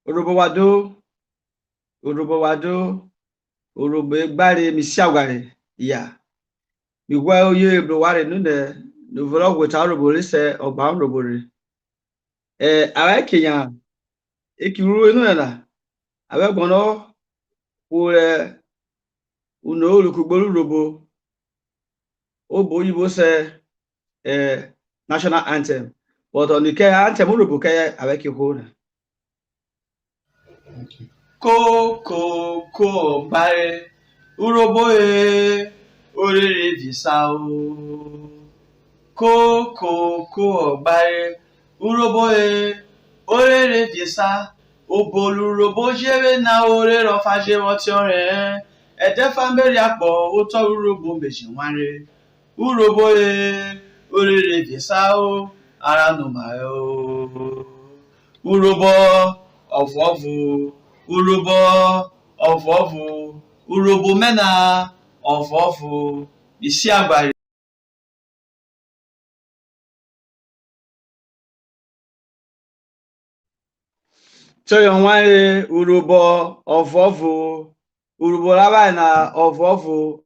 Urubowado, Urube Bari Misiaware, ya. Miguel ye bloware nune, no vlog with our Borise or Bound Robbery. I like Kenya, Ekiru Nuna. I will go no, who no Lukubolu Robo, O Boyibo say, national anthem. But on the care anthem, Urubuke, I like you hold. Ko bare uroboe orere visa o. Ko bare uroboe orere visa obolu robo jere na ore ro faje won ti ore ede famberi apo o to urobo meji wanre uroboe orere visa o ara no ma o urobo ofofu urobo ofofu urobo mena ofofu isi agbari Choyo nwanne urobo ofofu urobo laba na ofofu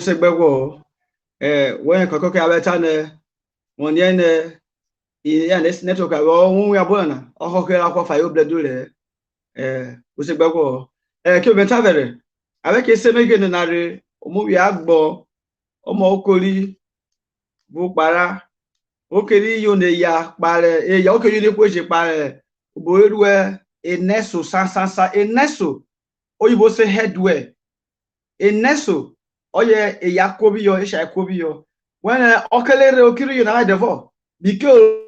segbego when kokoko abeta ne wonye ne ya network abo won ya bona okoko la kwa fa yo bledule usegbego ki o beta vere avec ese mege ne nare omu wi agbo omo okori bu para okeri yo ne ya pare ya okeri ne ko je pare bo erue eneso sansansa eneso oyibo say headwear eneso oye eyakobiyo esha ekobiyo when okelere okiri yo na devo bike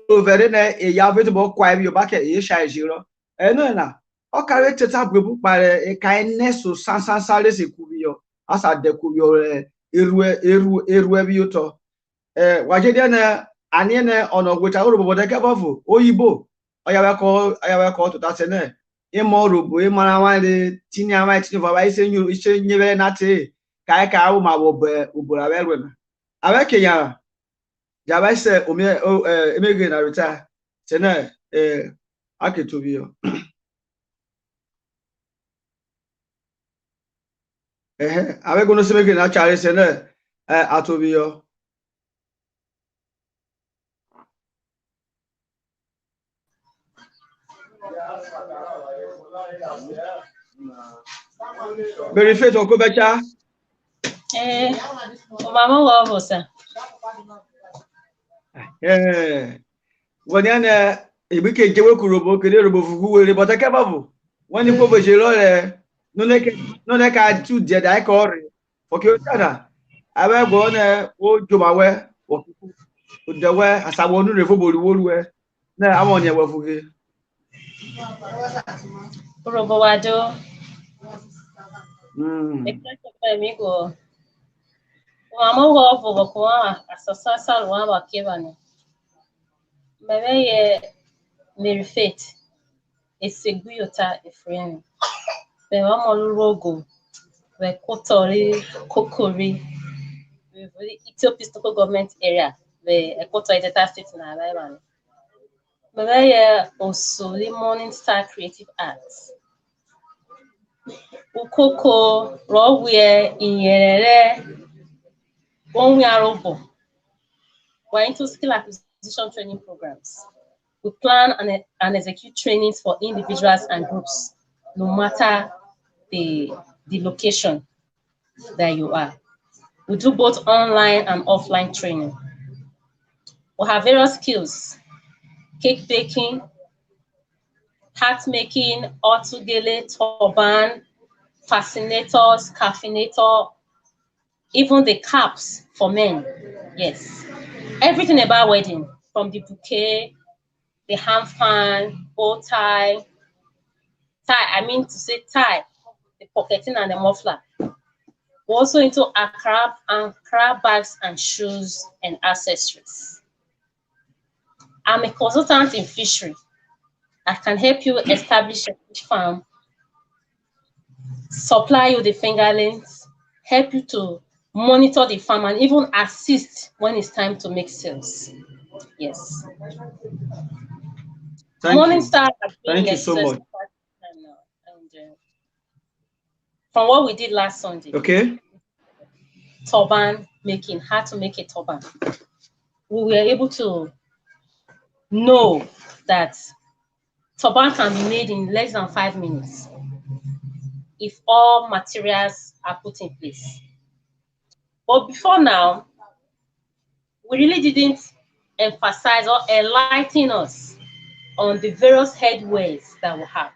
overe na eyavet bo kwa biyo ba ke esha ejiro eno na okare teta gbebu pare e ka eneso sansansa lese kubiyo asa de kubiyo erue biyo to wajede na ani na onogweta orobo de kebofu oyibo oyawe ko to tatene imo robo imara wale tinye ama tinye baba ise nyebe na te kai ka awu ma bo ubura werwe na awe kenya jaba se omi emege na reta tene aketobio awe gono se mege na chare tene atobio Verify to ko becha Mama Wavosa. When yana a big Jewokurobo, Kerobo, who will report a cababo. When you go to no neck I two dead I call for Kyotana. I will go on a old Jomawe or the way as I want to revoke the wood. No, I want your wafu. Robowado. Amigo. Mama Wavo, a Sasa Wamba Kivani. Maybe Mary Fate. It's a Guyota, a friend. The Mama Rogo. The Kotori, Kokori. The Ethiopian local government area. The Equator State in Alabama. Maybe also the Morningstar Creative Arts. Ukoko, Rawwe, Inyere, Onwe Arobo. We're into skill acquisition training programs. We plan and execute trainings for individuals and groups, no matter the location that you are. We do both online and offline training. We have various skills: cake baking, hat making, otugele, turban, fascinators, caffeinator, even the caps for men. Yes. Everything about wedding, from the bouquet, the hand fan, bow tie, tie, the pocketing and the muffler. We're also into Accra bags and shoes and accessories. I'm a consultant in fishery. I can help you establish a fish farm, supply you the fingerlings, help you to monitor the farm, and even assist when it's time to make sales. Yes. Morningstar has been Thank you so much. And from what we did last Sunday, okay, turban making, how to make a turban, we were able to know that turban can be made in less than 5 minutes if all materials are put in place. But before now, we really didn't emphasize or enlighten us on the various headways that we have.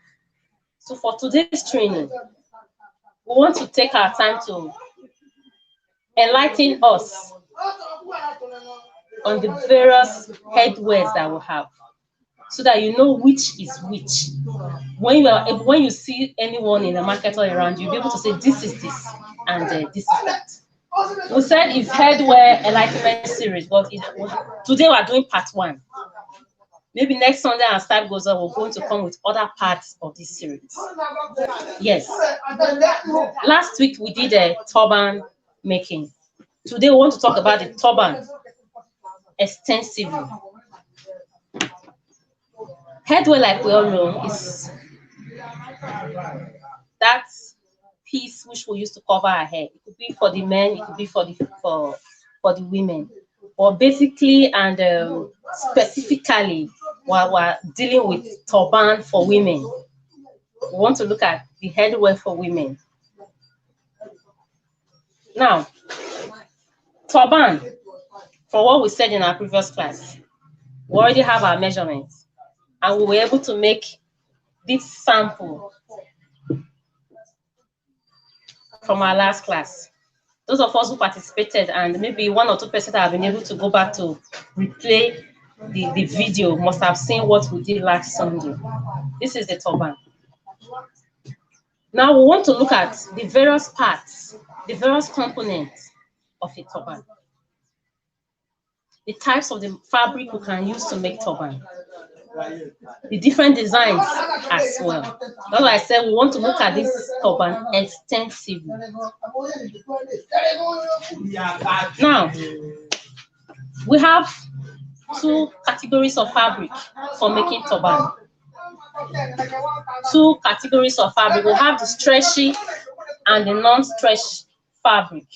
So for today's training, we want to take our time to enlighten us on the various headways that we have, so that you know which is which. When you see anyone in the market or around, you'll be able to say this is this and this is that. We said it's headwear enlightenment series, but today we're doing part 1. Maybe next Sunday as time goes on, we're going to come with other parts of this series. Yes. Last week we did a turban making. Today we want to talk about the turban extensively. Headwear, like we all know, is that piece which we use to cover our head. It could be for the men, it could be for the women. But basically and specifically, while we're dealing with turban for women, we want to look at the headwear for women. Now, turban, for what we said in our previous class, we already have our measurements, and we were able to make this sample from our last class. Those of us who participated, and maybe 1 or 2 persons that have been able to go back to replay the video, must have seen what we did last Sunday. This is the turban. Now we want to look at the various parts, the various components of a turban, the types of the fabric we can use to make turban, the different designs as well. That's why I said we want to look at this turban extensively. Now, we have 2 categories of fabric for making turban. 2 categories of fabric. We have the stretchy and the non-stretch fabric.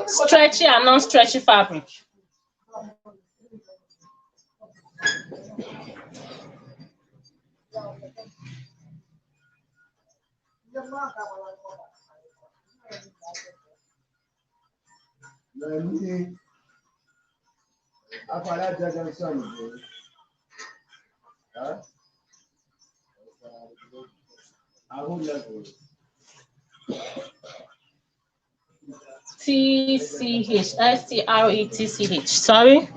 Stretchy and non-stretchy fabric. TCH, STRETCH, sorry.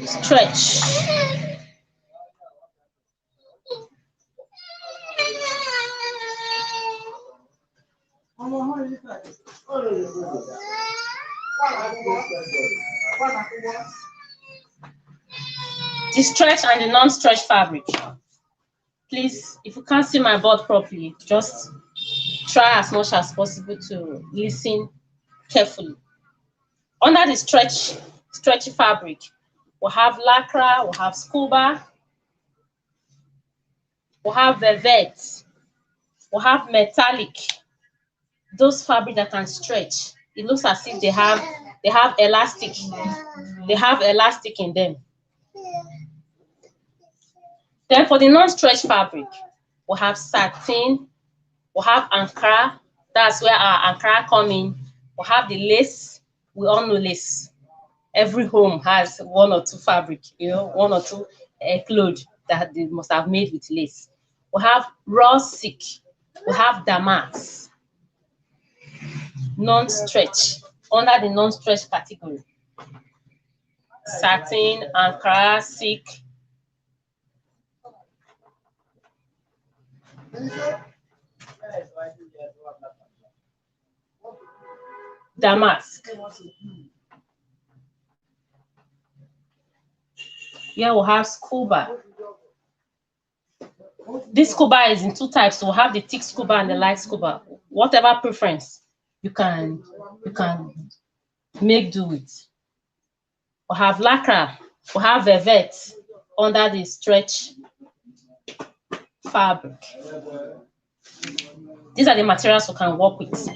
Stretch. The stretch and the non-stretch fabric. Please, if you can't see my board properly, just try as much as possible to listen carefully. Under the stretchy fabric, we'll have lycra, we'll have scuba, we'll have velvet, we'll have metallic. Those fabric that can stretch. It looks as if they have elastic. They have elastic in them. Then for the non-stretch fabric, we'll have satin, we'll have Ankara. That's where our Ankara come in. We'll have the lace. We all know lace. Every home has one or two fabric, one or two clothes that they must have made with lace. We'll have raw silk. We'll have damask. Non-stretch, under the non-stretch category. Satin, Ankara, silk. Damask. Here we'll have scuba. This scuba is in two types. So we'll have the thick scuba and the light scuba. Whatever preference you can make do with. We'll have lycra. We'll have velvet under the stretch fabric. These are the materials we can work with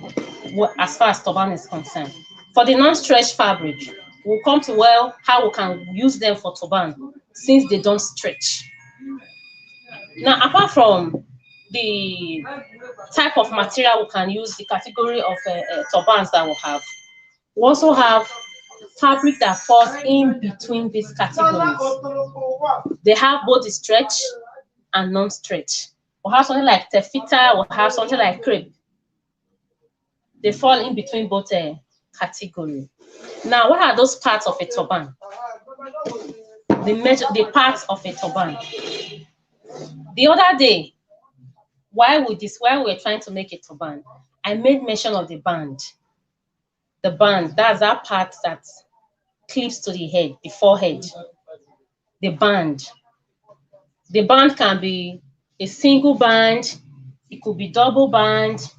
as far as turban is concerned. For the non-stretch fabric, we'll come to how we can use them for turban since they don't stretch. Now, apart from the type of material we can use, the category of turbans that we have, we also have fabric that falls in between these categories. They have both the stretch and non-stretch. We'll have something like taffeta, we'll have something like crepe. They fall in between both categories. Now, what are those parts of a turban? The parts of a turban. The other day, while we were trying to make a turban, I made mention of the band. The band, that's that part that clips to the head, the forehead. The band. The band can be a single band, it could be double band,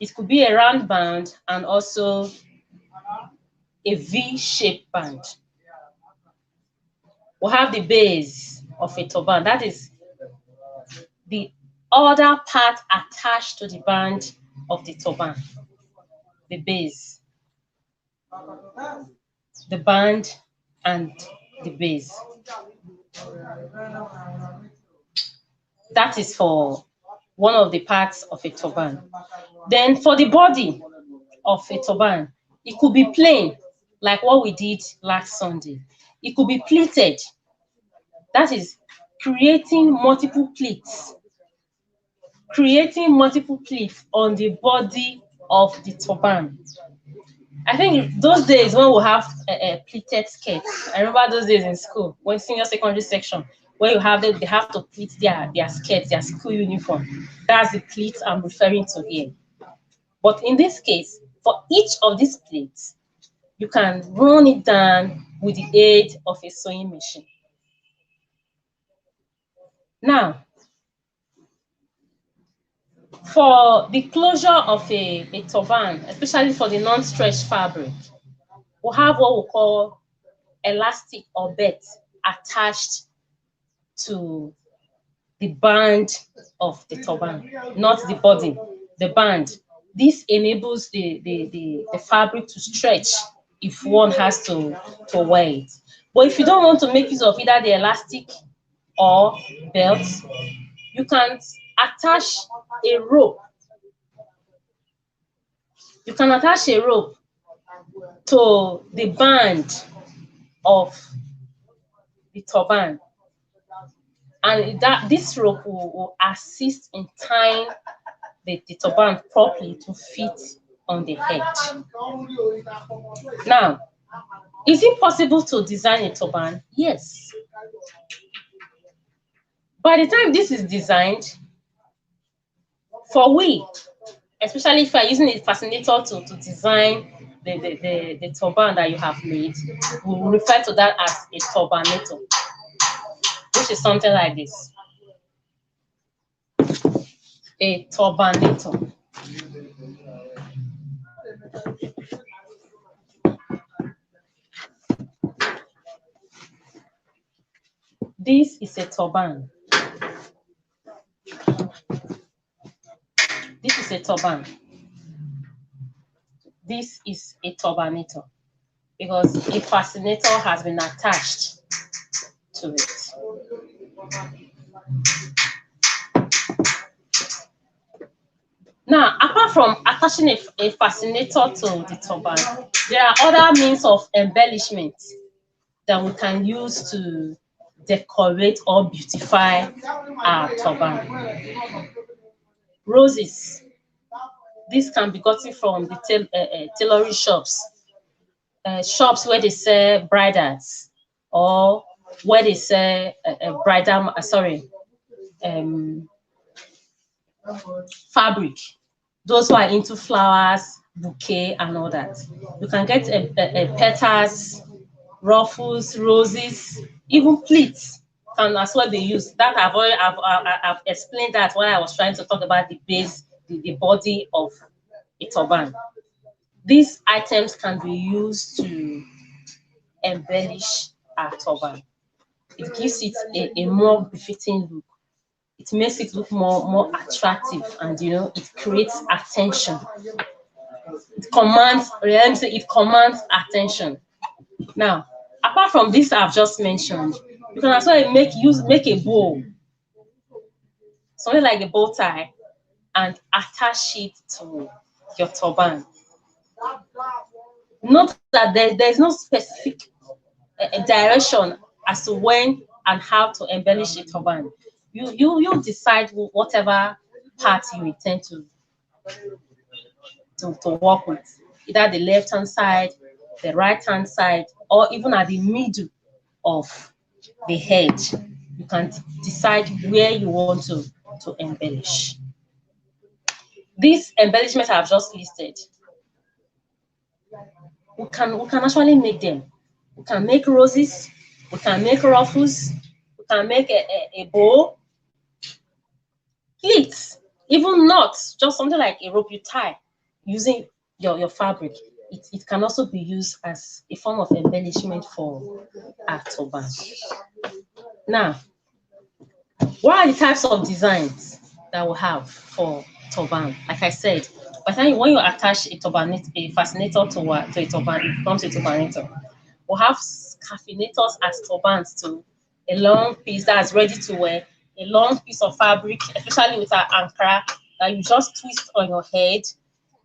it could be a round band, and also a V-shaped band. We'll have the base of a turban. That is the other part attached to the band of the turban. The base, the band, and the base. That is for one of the parts of a turban. Then for the body of a turban, it could be plain, like what we did last Sunday. It could be pleated. That is creating multiple pleats. Creating multiple pleats on the body of the turban. I think those days when we have pleated skirts, I remember those days in school, when senior secondary section, where you have they have to pleat their skirts, their school uniform. That's the pleats I'm referring to here. But in this case, for each of these pleats, you can run it down with the aid of a sewing machine. Now, for the closure of a turban, especially for the non-stretch fabric, we'll have what we call elastic or belt attached to the band of the turban, not the body, the band. This enables the fabric to stretch if one has to wear it. But if you don't want to make use of either the elastic or belt, you can attach a rope. You can attach a rope to the band of the turban, and that this rope will assist in tying the turban properly to fit on the head. Now, is it possible to design a turban? Yes. By the time this is designed, for we, especially if you are using a fascinator to design the turban that you have made, we will refer to that as a turbanator, which is something like this. A turbanator. This is a turban. This is a turban. This is a turbanator because a fascinator has been attached to it. Now, apart from attaching a fascinator to the turban, there are other means of embellishment that we can use to decorate or beautify our turban. Roses. This can be gotten from the tailoring shops, shops where they sell bridals or where they sell bridal, fabric. Those who are into flowers, bouquet, and all that. You can get petals, ruffles, roses, even pleats can as well be used. That I've explained that when I was trying to talk about the base, the body of a turban. These items can be used to embellish our turban. It gives it a more befitting look. It makes it look more attractive, and it creates attention. It commands attention. Now, apart from this I've just mentioned, you can as well make a bow, something like a bow tie, and attach it to your turban. Note that there's no specific direction as to when and how to embellish a turban. You decide whatever part you intend to work with, either the left hand side, the right hand side, or even at the middle of the head. You can decide where you want to embellish. These embellishments I've just listed, we can actually make them. We can make roses, we can make ruffles, we can make a bow, pleats, even knots, just something like a rope you tie using your fabric. It can also be used as a form of embellishment for our turban. Now, what are the types of designs that we have for turban? Like I said, by the time when you attach a fascinator to a turban, it becomes a turbanator. We have scarfinators as turbans too. A long piece that's ready to wear, a long piece of fabric, especially with our ankara, that you just twist on your head,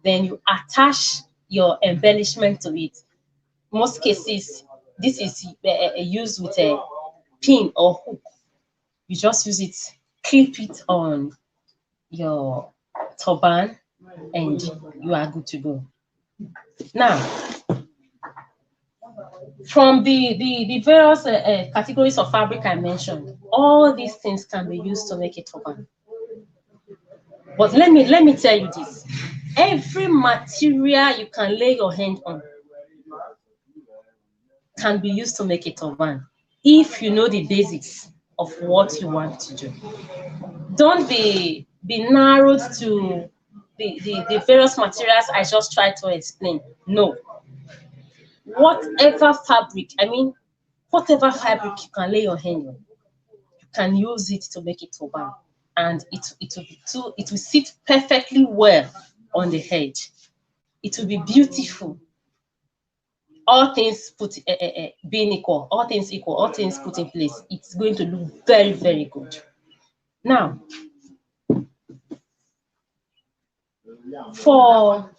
then you attach your embellishment to it. Most cases, this is used with a pin or hook. You just use it, clip it on your turban, and you are good to go. Now, from the various categories of fabric I mentioned, all these things can be used to make a turban. But let me tell you this: every material you can lay your hand on can be used to make a turban if you know the basics of what you want to do. Don't be narrowed to the various materials I just tried to explain. No. Whatever fabric you can lay your hand on, you can use it to make a turban, and it will sit perfectly well on the head. It will be beautiful. All things being equal, all things equal, all things put in place, it's going to look very, very good. Now, for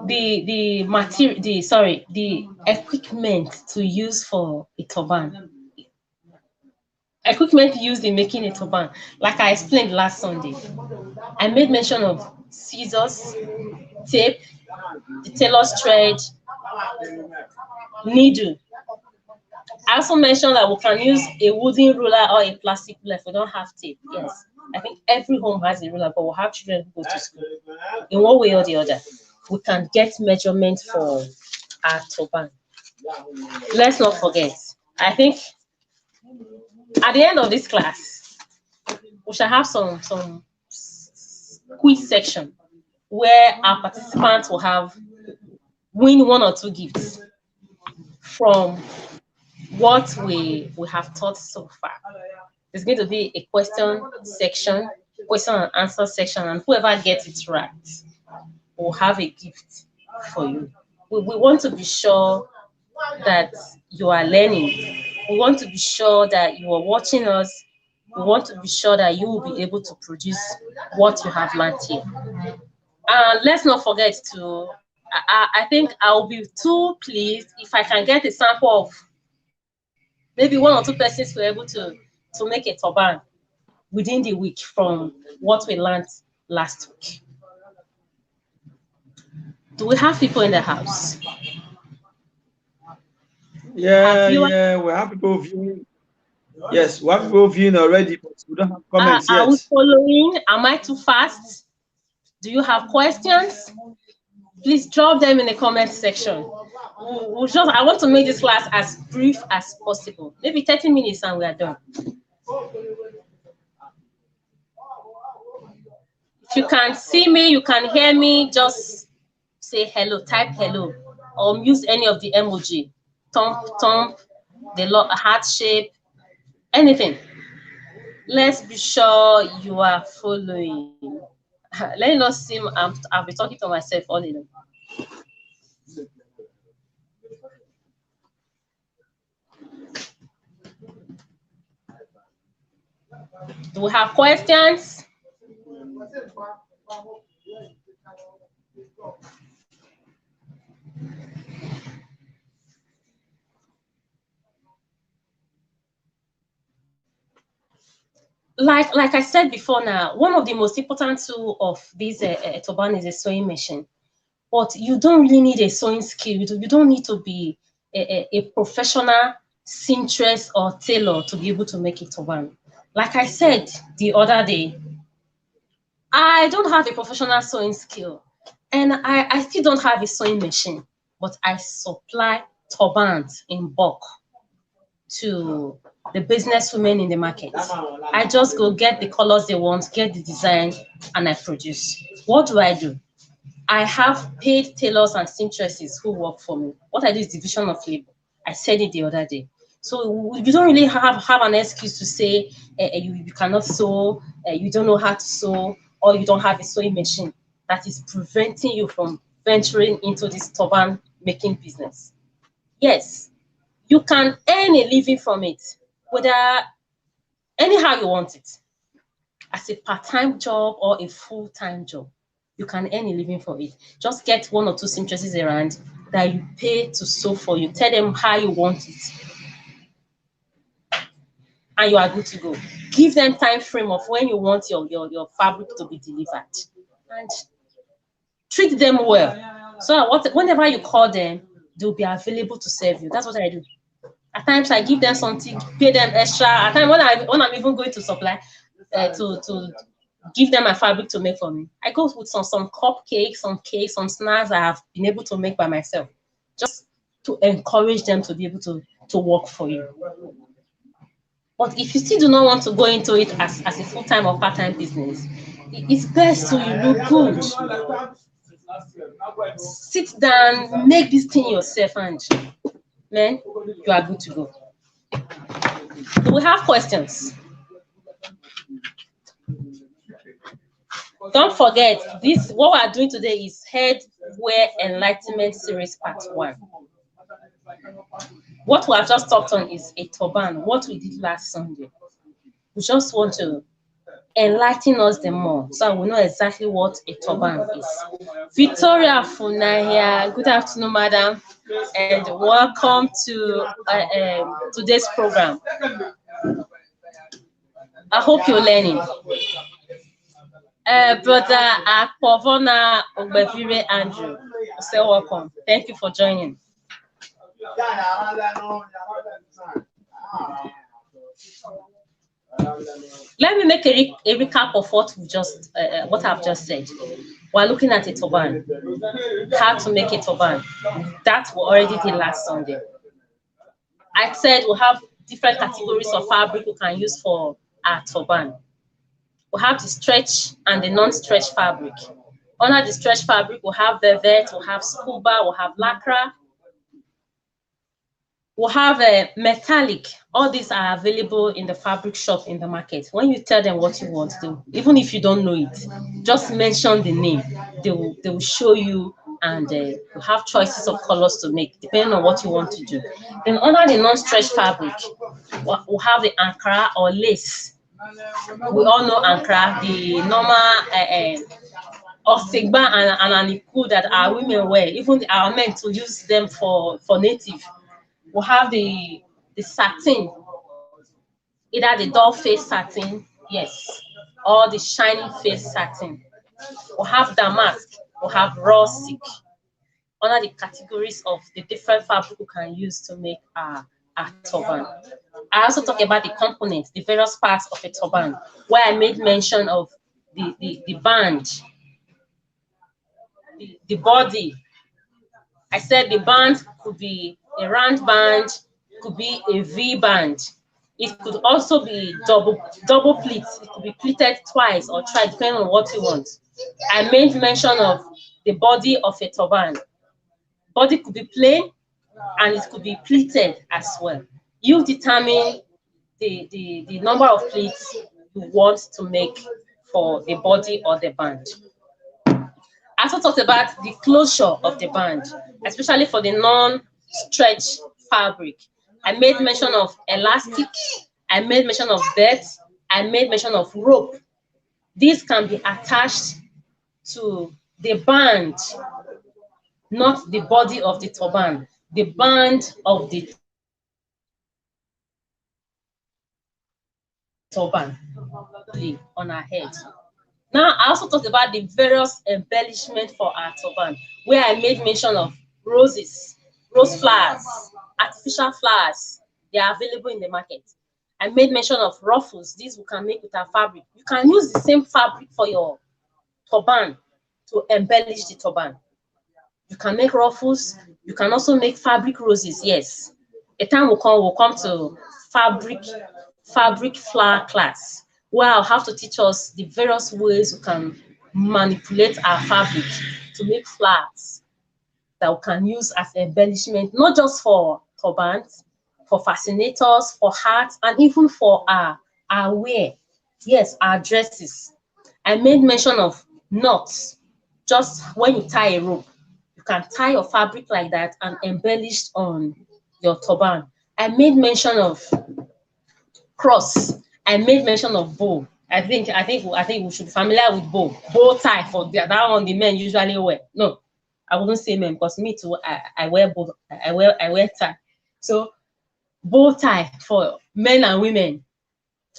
the equipment to use for a turban, equipment used in making a turban, like I explained last Sunday, I made mention of scissors, tape, the tailor's thread, needle. I also mentioned that we can use a wooden ruler or a plastic ruler if we don't have tape. Yes, I think every home has a ruler, but we'll have children who go to school. In one way or the other, we can get measurement for our turban. Let's not forget, I think at the end of this class, we shall have some quiz section where our participants will have win 1 or 2 gifts from what we have taught so far. There's going to be a question section, question and answer section, and whoever gets it right will have a gift for you. We want to be sure that you are learning. We want to be sure that you are watching us. We want to be sure that you will be able to produce what you have learned here. And let's not forget to, I think I'll be too pleased if I can get a sample of maybe 1 or 2 persons who are able to make a turban within the week from what we learned last week. Do we have people in the house? Yeah, we have people viewing. Yes, we have people viewing already, but we don't have comments yet. Are we following? Am I too fast? Do you have questions? Please drop them in the comment section. I want to make this class as brief as possible. Maybe 30 minutes and we are done. If you can see me, you can hear me, just say hello, type hello, or use any of the emoji. Thumb, the heart shape, anything. Let's be sure you are following. Let me not seem I'll be talking to myself all in. Do we have questions? Like I said before now, one of the most important tools of this turban is a sewing machine. But you don't really need a sewing skill. You don't need to be a professional seamstress or tailor to be able to make a turban. Like I said the other day, I don't have a professional sewing skill, and I still don't have a sewing machine, but I supply turbans in bulk to the business women in the market. I just go get the colors they want, get the design, and I produce. What do? I have paid tailors and seamstresses who work for me. What I do is division of labor. I said it the other day. So you don't really have an excuse to say you cannot sew, you don't know how to sew, or you don't have a sewing machine. That is preventing you from venturing into this turban making business. Yes, you can earn a living from it, whether anyhow you want it, as a part-time job or a full-time job. You can earn a living for it. Just get 1 or 2 seamstresses around that you pay to sew for you. Tell them how you want it, and you are good to go. Give them time frame of when you want your fabric to be delivered, and treat them well. So whenever you call them, they'll be available to serve you. That's what I do. At times I give them something, pay them extra. At times when I'm even going to supply to give them my fabric to make for me, I go with some cupcakes, some cakes, some snacks I have been able to make by myself, just to encourage them to be able to work for you. But if you still do not want to go into it as a full-time or part-time business, it's best to look good. Sit down, make this thing yourself, and man, you are good to go. Do we have questions? Don't forget, this what we are doing today is Headwear Enlightenment Series Part 1. What we have just talked on is a turban, what we did last Sunday. We just want to enlighten us the more so we know exactly what a turban is. Victoria Funahia, good afternoon, madam, and welcome to today's program. I hope you're learning. Brother Akpovona Ogbevire Andrew, say welcome. Thank you for joining. Let me make a recap of what we just what I've just said. We're looking at a turban, how to make a turban. That we already did last Sunday. I said we have different categories of fabric we can use for our turban. We have the stretch and the non-stretch fabric. Under the stretch fabric, we have velvet, we have scuba, we have lycra, we have a metallic. All these are available in the fabric shop in the market. When you tell them what you want to, even if you don't know it, just mention the name. They will show you, and you have choices of colors to make depending on what you want to do. Then under the non-stretch fabric, we have the Ankara or lace. We all know Ankara, the normal Ogban and Aniku that our women wear, even our men to use them for native. We have the satin, either the doll face satin, yes, or the shiny face satin. We have damask, we have raw silk. Under the categories of the different fabric we can use to make our turban. I also talk about the components, the various parts of a turban, where I made mention of the band, the body. I said the band could be a round band, could be a V band. It could also be double pleat. It could be pleated twice or thrice, depending on what you want. I made mention of the body of a turban. Body could be plain and it could be pleated as well. You determine the number of pleats you want to make for the body or the band. I also talked about the closure of the band, especially for the non-stretch fabric. I made mention of elastic, I made mention of belt, I made mention of rope. These can be attached to the band, not the body of the turban, the band of the turban on our head. Now, I also talked about the various embellishment for our turban, where I made mention of roses, rose flowers, artificial flowers. They are available in the market. I made mention of ruffles. These we can make with our fabric. You can use the same fabric for your turban to embellish the turban. You can make ruffles. You can also make fabric roses. Yes, a time will come to fabric flower class, where I'll have to teach us the various ways we can manipulate our fabric to make flowers that we can use as embellishment, not just for turbans, for fascinators, for hats, and even for our wear. Yes, our dresses. I made mention of knots. Just when you tie a rope, you can tie your fabric like that and embellish on your turban. I made mention of cross. I made mention of bow. I think we should be familiar with bow tie for that one the men usually wear. No, I wouldn't say men because me too. I wear both. I wear tie. So bow tie for men and women.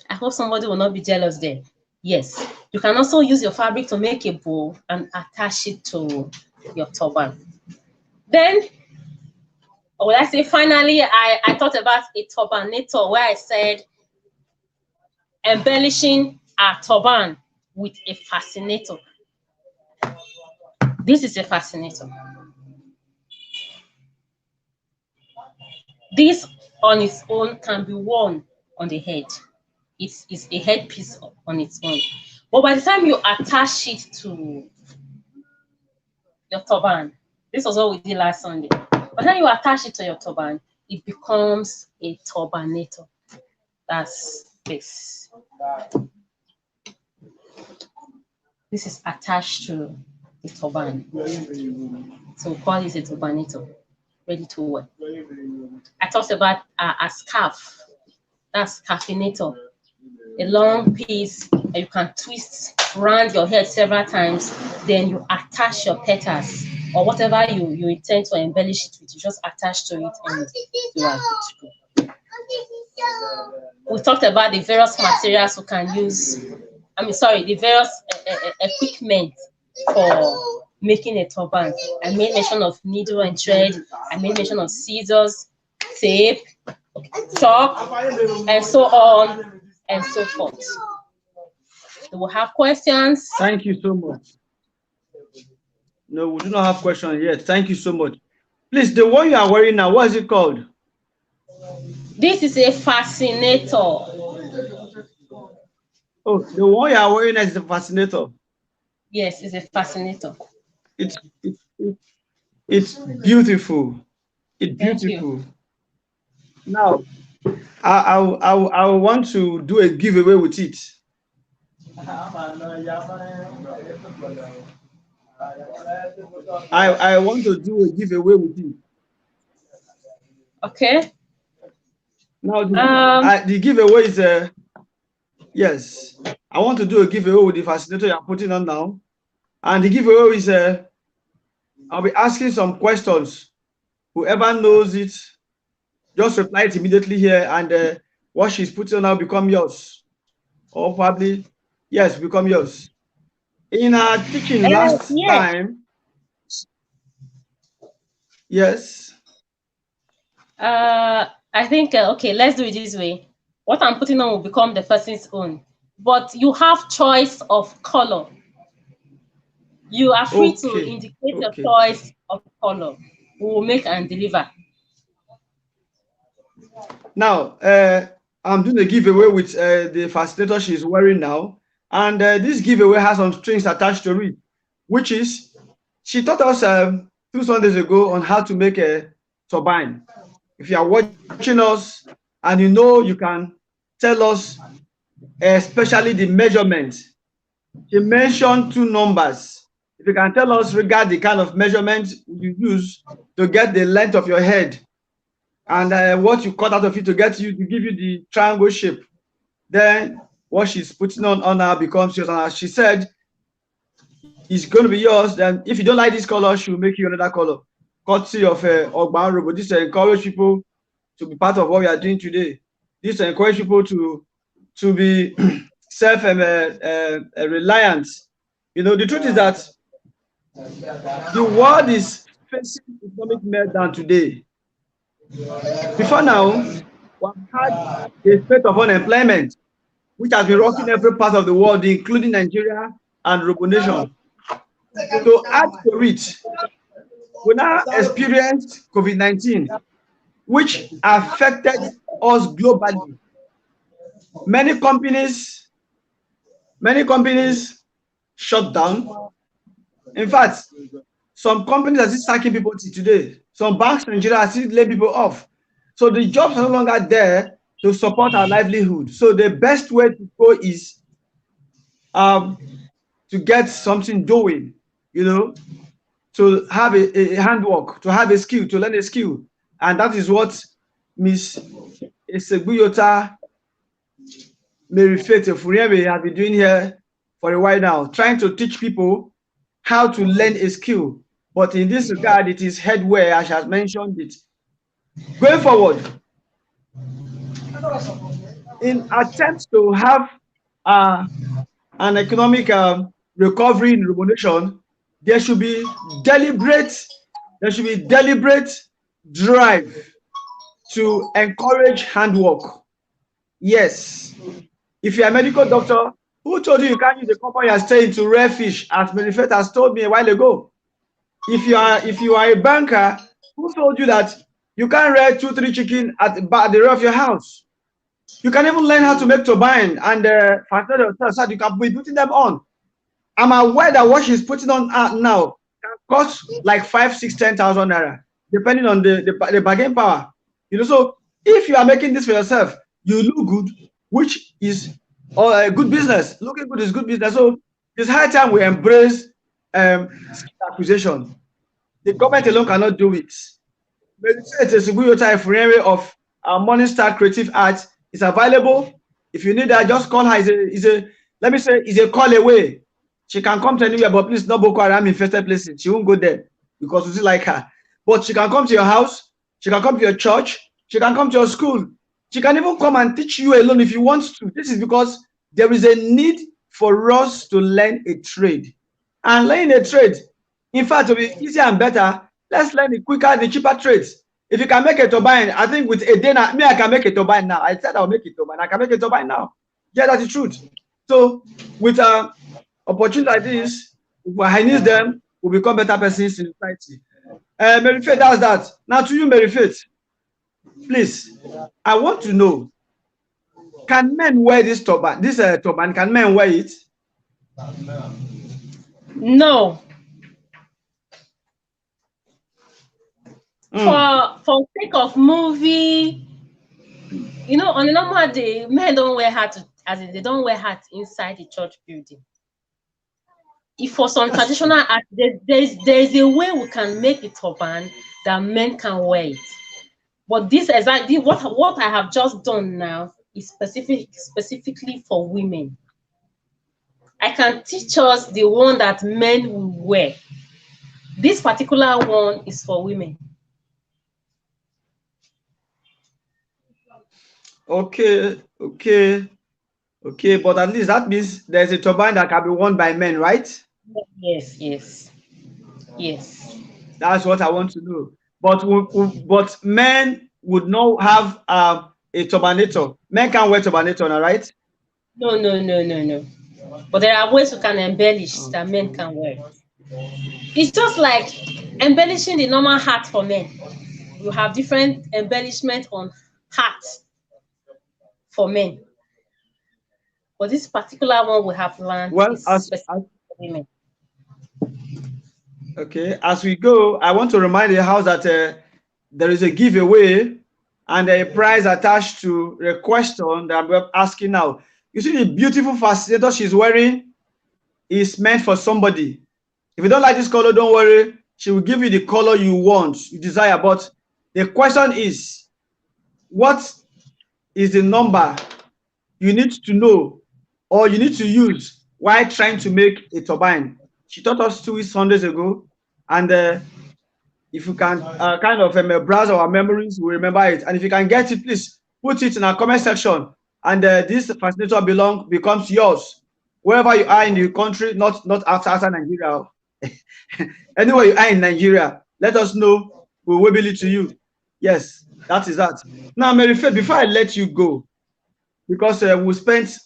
I hope somebody will not be jealous there. Yes, you can also use your fabric to make a bow and attach it to your turban. Then, or will I say finally, I thought about a turbanator where I said embellishing our turban with a fascinator. This is a fascinator. This on its own can be worn on the head. It's a headpiece on its own. But by the time you attach it to your turban, this was what we did last Sunday. By the time you attach it to your turban, it becomes a turbanator. That's this. This is attached to the turban. So we call it a turbanator, ready to wear. I talked about a scarf. That's scarfinator. A long piece that you can twist around your head several times, then you attach your petals or whatever you intend to embellish it with. You just attach to it and you are good to go. We talked about the various materials we can use. The various equipment for making a turban. I made mention of needle and thread. I made mention of scissors, tape, chalk, and so on and so forth. Do we have questions? Thank you so much. No, we do not have questions yet. Thank you so much. Please, the one you are wearing now, what is it called? This is a fascinator. Oh, the one you are wearing is the fascinator. Yes, it's a fascinator. It's beautiful. It's beautiful. Now, I want to do a giveaway with it. I want to do a giveaway with it. Okay. Now, the giveaway is yes. I want to do a giveaway with the fascinator you're putting on now, and the giveaway is I'll be asking some questions. Whoever knows it, just reply it immediately here, and what she's putting on now become yours, or probably yes, become yours. In our teaching last time, yes. I think okay, let's do it this way. What I'm putting on will become the person's own, but you have choice of color. You are free to indicate your choice of color. We will make and deliver. Now, I'm doing a giveaway with the fascinator she's wearing now, and this giveaway has some strings attached to it, which is she taught us 2 Sundays ago on how to make a turbine. If you are watching us and you know, you can tell us, especially the measurement. She mentioned 2 numbers. If you can tell us regarding the kind of measurement you use to get the length of your head and what you cut out of it to give you the triangle shape, then what she's putting on now becomes yours. And as she said, it's going to be yours. Then if you don't like this color, she'll make you another color. Courtesy of Ogban Robot. This encourage people to be part of what we are doing today. This encourage people to be self-reliant. You know, the truth is that the world is facing economic meltdown today. Before now, we've had a state of unemployment, which has been rocking every part of the world, including Nigeria and Robo Nation. To add to it, we now experienced COVID-19, which affected us globally. Many companies shut down. In fact, some companies are still sacking people today. Some banks in Nigeria are still laying people off. So the jobs are no longer there to support our livelihood. So the best way to go is to get something doing, you know, to have a handwork, to have a skill, to learn a skill. And that is what Miss Esegbuyota Mary Faith Furieme has been doing here for a while now, trying to teach people how to learn a skill. But in this regard, it is headway, as she has mentioned it. Going forward, in attempts to have an economic recovery in Robo Nation, there should be deliberate drive to encourage handwork. Yes. If you're a medical doctor, who told you can't use the company you're staying to rear fish, as Mary Faith has told me a while ago? If you are a banker, who told you that you can't rear 2-3 chickens at the rear of your house? You can even learn how to make turbine and so you can be putting them on. I'm aware that what she's putting on now can cost like 5,000, 6,000, 10,000 naira, depending on the bargain power. You know, so if you are making this for yourself, you look good, which is good business. Looking good is good business. So it's high time we embrace skill acquisition. The government alone cannot do it. It is a good time for area of Morningstar Creative Arts is available. If you need that, just call her. Let me say, is a call away. She can come to anywhere, but please not Boko Haram infested places. She won't go there because we see like her. But she can come to your house. She can come to your church. She can come to your school. She can even come and teach you alone if you want to. This is because there is a need for us to learn a trade. And learning a trade, in fact, to be easier and better, let's learn the quicker, the cheaper trades. If you can make a turbine, I think with a day now, me, I can make a turbine now. I said I'll make a turbine. I can make a turbine now. Yeah, that's the truth. So with opportunities like this, if we harness them, we'll become better persons in society. Mary Faith, that's that. Now to you, Mary Faith, please, I want to know, can men wear this turban? This turban, can men wear it? No. For sake of movie, you know, on a normal day, men don't wear hat, as in they don't wear hat inside the church building. If for some traditional art, there's a way we can make a turban that men can wear it. But this exactly what I have just done now is specifically for women. I can teach us the one that men will wear. This particular one is for women. Okay. But at least that means there's a turban that can be worn by men, right? Yes. That's what I want to know. But men would not have a turbanator. Men can wear turbanator, right? No. But there are ways we can embellish that men can wear. It's just like embellishing the normal hat for men. You have different embellishment on hats for men. But this particular one we have learned is specific for women. Okay, as we go, I want to remind the house that there is a giveaway and a prize attached to the question that I'm asking now. You see the beautiful fascinator she's wearing is meant for somebody. If you don't like this color, don't worry. She will give you the color you want, you desire. But the question is, what is the number you need to know or you need to use while trying to make a turbine? She taught us 2 Sundays ago, and if you can kind of browse our memories, we remember it. And if you can get it, please put it in our comment section, and this fascinator becomes yours wherever you are in the country, not outside Nigeria. Anywhere you are in Nigeria, let us know. We will bill it to you. Yes, that is that. Now, Mary Faith, before I let you go, because we spent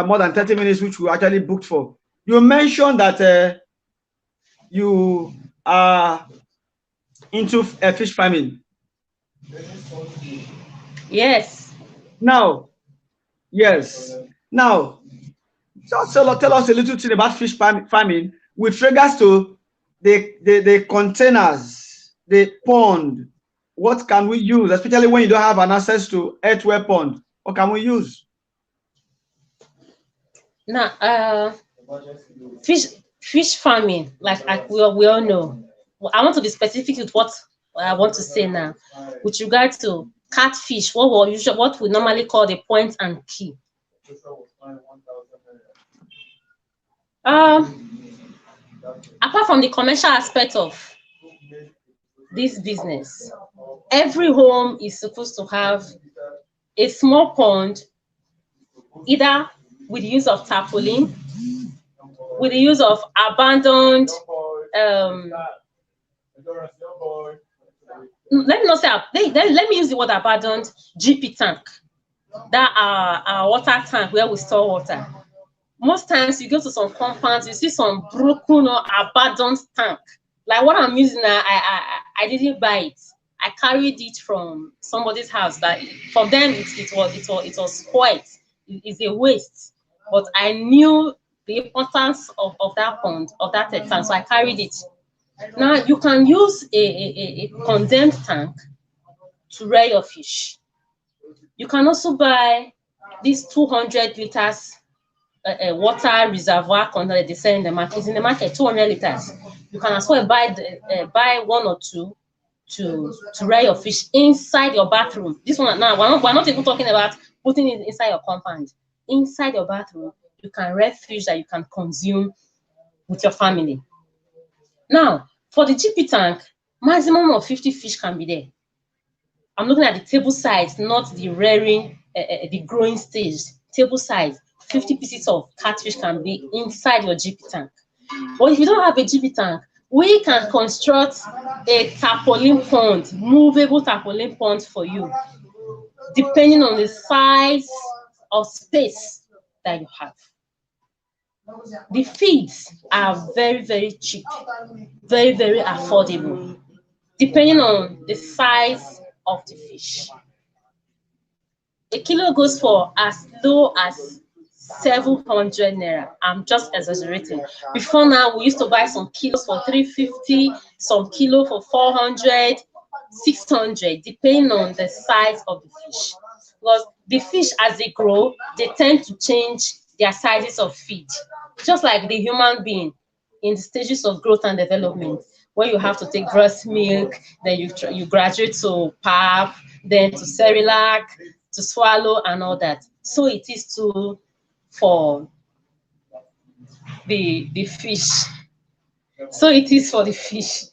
more than 30 minutes, which we actually booked for. You mentioned that you are into fish farming. Yes. Now, yes. Now, just tell us a little thing about fish farming with regards to the containers, the pond. What can we use, especially when you don't have an access to earthware pond? What can we use? Now, fish farming, like we all know. I want to be specific with what I want to say now. With regard to catfish, what we normally call the point and key. Apart from the commercial aspect of this business, every home is supposed to have a small pond, either with the use of tarpaulin, with the use of abandoned let me use the word abandoned GP tank. That our water tank where we store water. Most times you go to some compounds, you see some broken or abandoned tank. Like what I'm using now, I didn't buy it. I carried it from somebody's house. That for them it was spoiled. It's a waste. But I knew the importance of that pond, of that tank, so I carried it. Now you can use a condemned tank to rear your fish. You can also buy these 200 liters water reservoir container they sell in the market. It's in the market, 200 liters. You can as well buy one or two to rear your fish inside your bathroom. This one now, we're not even talking about putting it inside your compound. Inside your bathroom, you can rear fish that you can consume with your family. Now, for the GP tank, maximum of 50 fish can be there. I'm looking at the table size, not the rearing, the growing stage. Table size, 50 pieces of catfish can be inside your GP tank. But if you don't have a GP tank, we can construct a tarpaulin pond, movable tarpaulin pond for you, depending on the size of space that you have. The feeds are very, very cheap, very, very affordable, depending on the size of the fish. A kilo goes for as low as 700 naira. I'm just exaggerating. Before now, we used to buy some kilos for 350, some kilo for 400, 600, depending on the size of the fish. Because the fish, as they grow, they tend to change their sizes of feed. Just like the human being in the stages of growth and development, where you have to take breast milk, then you graduate to pap, then to Cerelac, to swallow and all that. So it is too for the fish. So it is for the fish.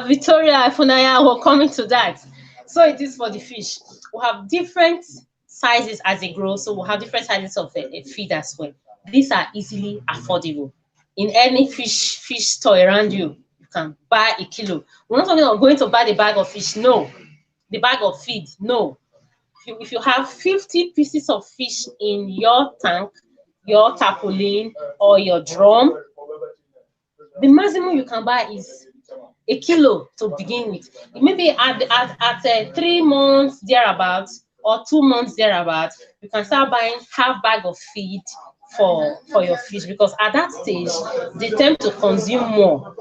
Victoria, Funaya, we're coming to that. So it is for the fish. We have different sizes as they grow, so we'll have different sizes of a feed as well. These are easily affordable. In any fish store around you, you can buy a kilo. We're not talking about going to buy the bag of fish, no. The bag of feed, no. If you have 50 pieces of fish in your tank, your tarpaulin, or your drum, the maximum you can buy is a kilo to begin with. Maybe at 3 months thereabouts or 2 months thereabouts, you can start buying half bag of feed for your fish, because at that stage they tend to consume more.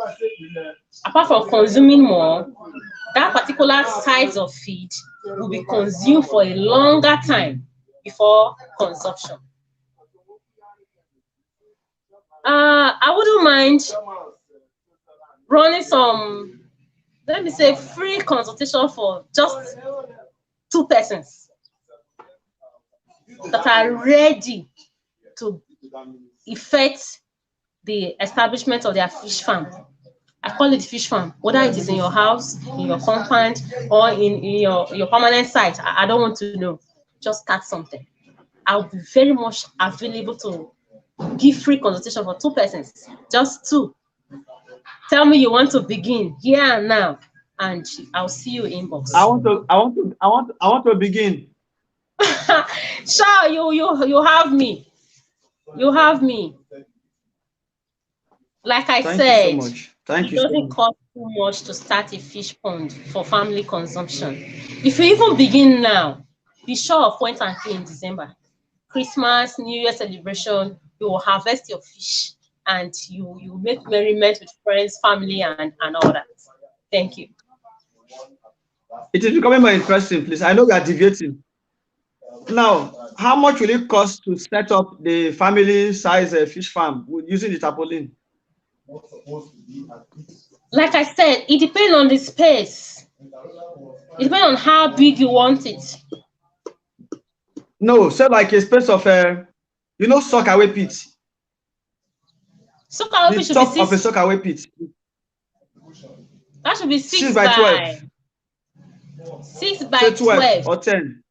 Apart from consuming more, that particular size of feed will be consumed for a longer time before consumption. I wouldn't mind running some, let me say, free consultation for just 2 persons that are ready to effect the establishment of their fish farm. I call it fish farm, whether it is in your house, in your compound, or in your permanent site. I don't want to know. Just start something. I'll be very much available to give free consultation for 2 persons, just 2. Tell me you want to begin here and now, and I'll see you inbox. I want to begin. Sure, you have me. You have me. Like I said, you so much. Thank it you so doesn't much. cost too much to start a fish pond for family consumption. If you even begin now, be sure of point and pay in December. Christmas, New Year celebration, you will harvest your fish and you make merriment with friends, family, and all that. Thank you. It is becoming more interesting, please. I know we are deviating. Now, how much will it cost to set up the family size fish farm using the tarpaulin? Like I said, it depends on the space. It depends on how big you want it. No, so like a space of sockaway pit. Sockaway pit should be 6 of a sockaway pit. That should be 6 by 12. 6 by 12 or 10.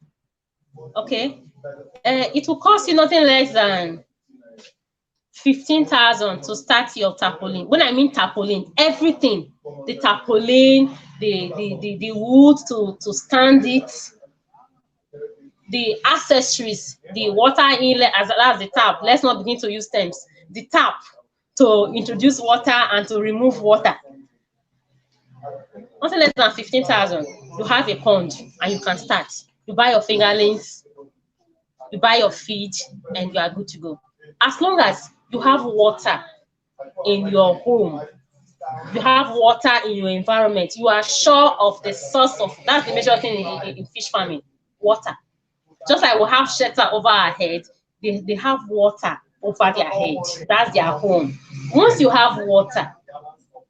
Okay. It will cost you nothing less than 15,000 to start your tarpaulin. When I mean tarpaulin, everything, the tarpaulin, the wood to stand it, the accessories, the water inlet, as well as the tap. Let's not begin to use terms. The tap to introduce water and to remove water. Nothing less than 15,000. You have a pond and you can start. You buy your fingerlings, you buy your feed, and you are good to go. As long as you have water in your home, you have water in your environment, you are sure of the source of, that's the major thing in fish farming, water. Just like we have shelter over our head, they have water over their head. That's their home. Once you have water,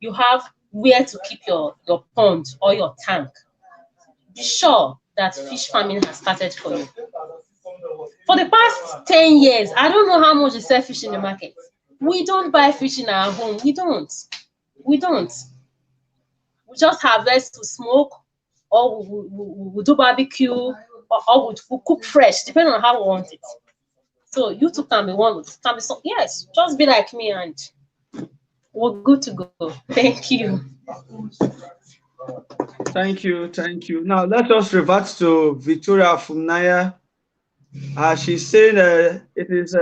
you have where to keep your pond or your tank. Be sure that fish farming has started for you. For the past 10 years, I don't know how much you sell fish in the market. We don't buy fish in our home. We don't. We don't. We just harvest to smoke, or we do barbecue, or we cook fresh, depending on how we want it. So you too can be one, can be so, yes, just be like me and we're good to go. Thank you. Thank you, thank you. Now let us revert to Victoria Funaya. She's saying it is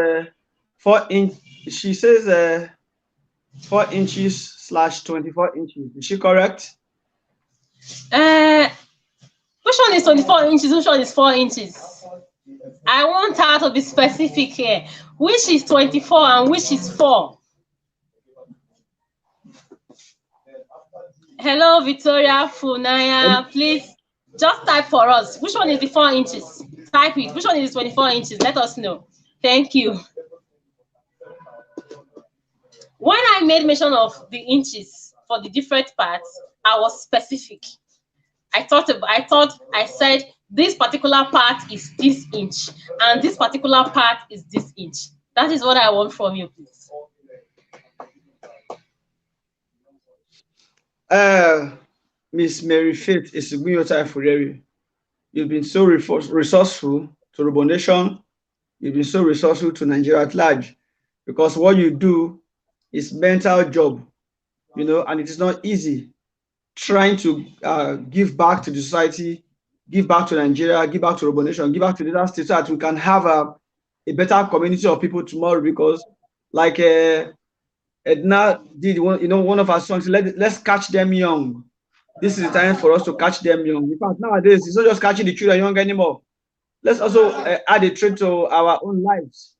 4 inch. She says 4 inches/24 inches. Is she correct? Which one is 24 inches? Which one is 4 inches? I want her to be specific here. Which is 24 and which is 4? Hello, Victoria Funaya. Please just type for us. Which one is the 4 inches? Type it. Which one is 24 inches? Let us know. Thank you. When I made mention of the inches for the different parts, I was specific. I said this particular part is this inch and this particular part is this inch. That is what I want from you, please. Miss Mary Faith is Fureri. You've been so resourceful to Robo Nation. You've been so resourceful to Nigeria at large, because what you do is mental job, and it is not easy trying to give back to the society, give back to Nigeria, give back to Robo Nation, give back to the other states, so that we can have a better community of people tomorrow. Because like Edna did, one of our songs, let's catch them young. This is the time for us to catch them young. In fact, nowadays, it's not just catching the children young anymore. Let's also add a trait to our own lives.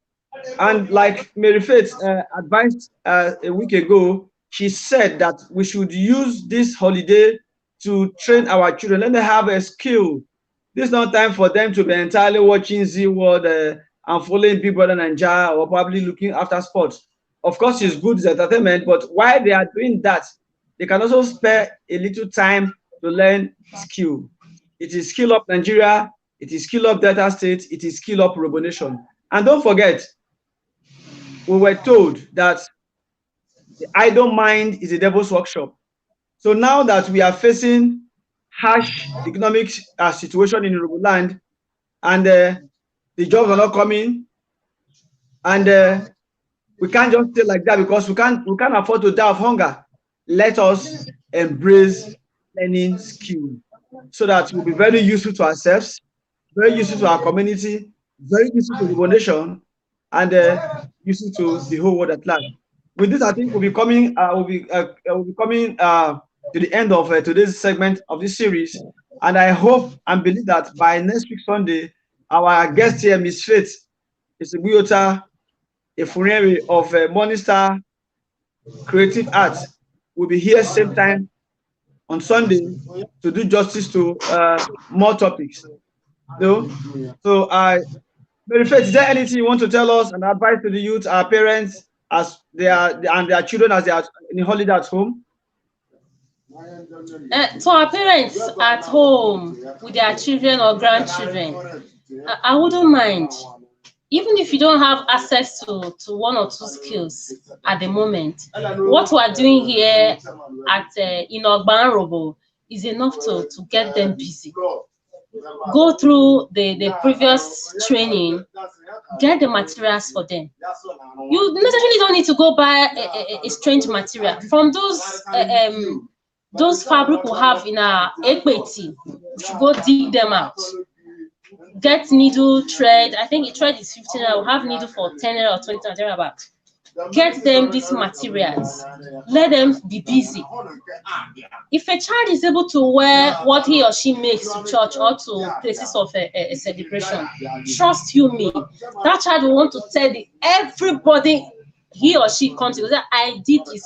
And like Mary Faith advised a week ago, she said that we should use this holiday to train our children. Let them have a skill. This is not time for them to be entirely watching Z World and following Big Brother Ninja, or probably looking after sports. Of course, it's good, it's entertainment, but while they are doing that, they can also spare a little time to learn skill. It is Skill Up Nigeria, it is Skill Up Delta State, it is Skill Up Robo Nation. And don't forget, we were told that the idle mind is a devil's workshop. So now that we are facing harsh economic situation in Yoruba land, and the jobs are not coming, and we can't just stay like that, because we can't afford to die of hunger. Let us embrace learning skill, so that we'll be very useful to ourselves, very useful to our community, very useful to the nation, and useful to the whole world at large. With this, I think we'll be coming to the end of today's segment of this series, and I hope and believe that by next week Sunday, our guest here, Miss Faith, is a Fureri of Morningstar Creative Arts, will be here same time on Sunday to do justice to more topics. So, Mary Faith, is there anything you want to tell us and advise to the youth, our parents, as they are, and their children as they are in holiday at home? To our parents at home with their children or grandchildren, I wouldn't mind. Even if you don't have access to 1 or 2 skills at the moment, what we are doing here at in Ogban Robo is enough to get them busy. Go through the previous training, get the materials for them. You necessarily don't need to go buy a strange material. From those fabric we have in our equity, we should go dig them out. Get needle, thread. I think the thread is 15. I will have needle for 10 or 20 about. Get them these materials. Let them be busy. If a child is able to wear what he or she makes to church or to places of a celebration, trust you me, that child will want to tell everybody he or she comes to say, I did this.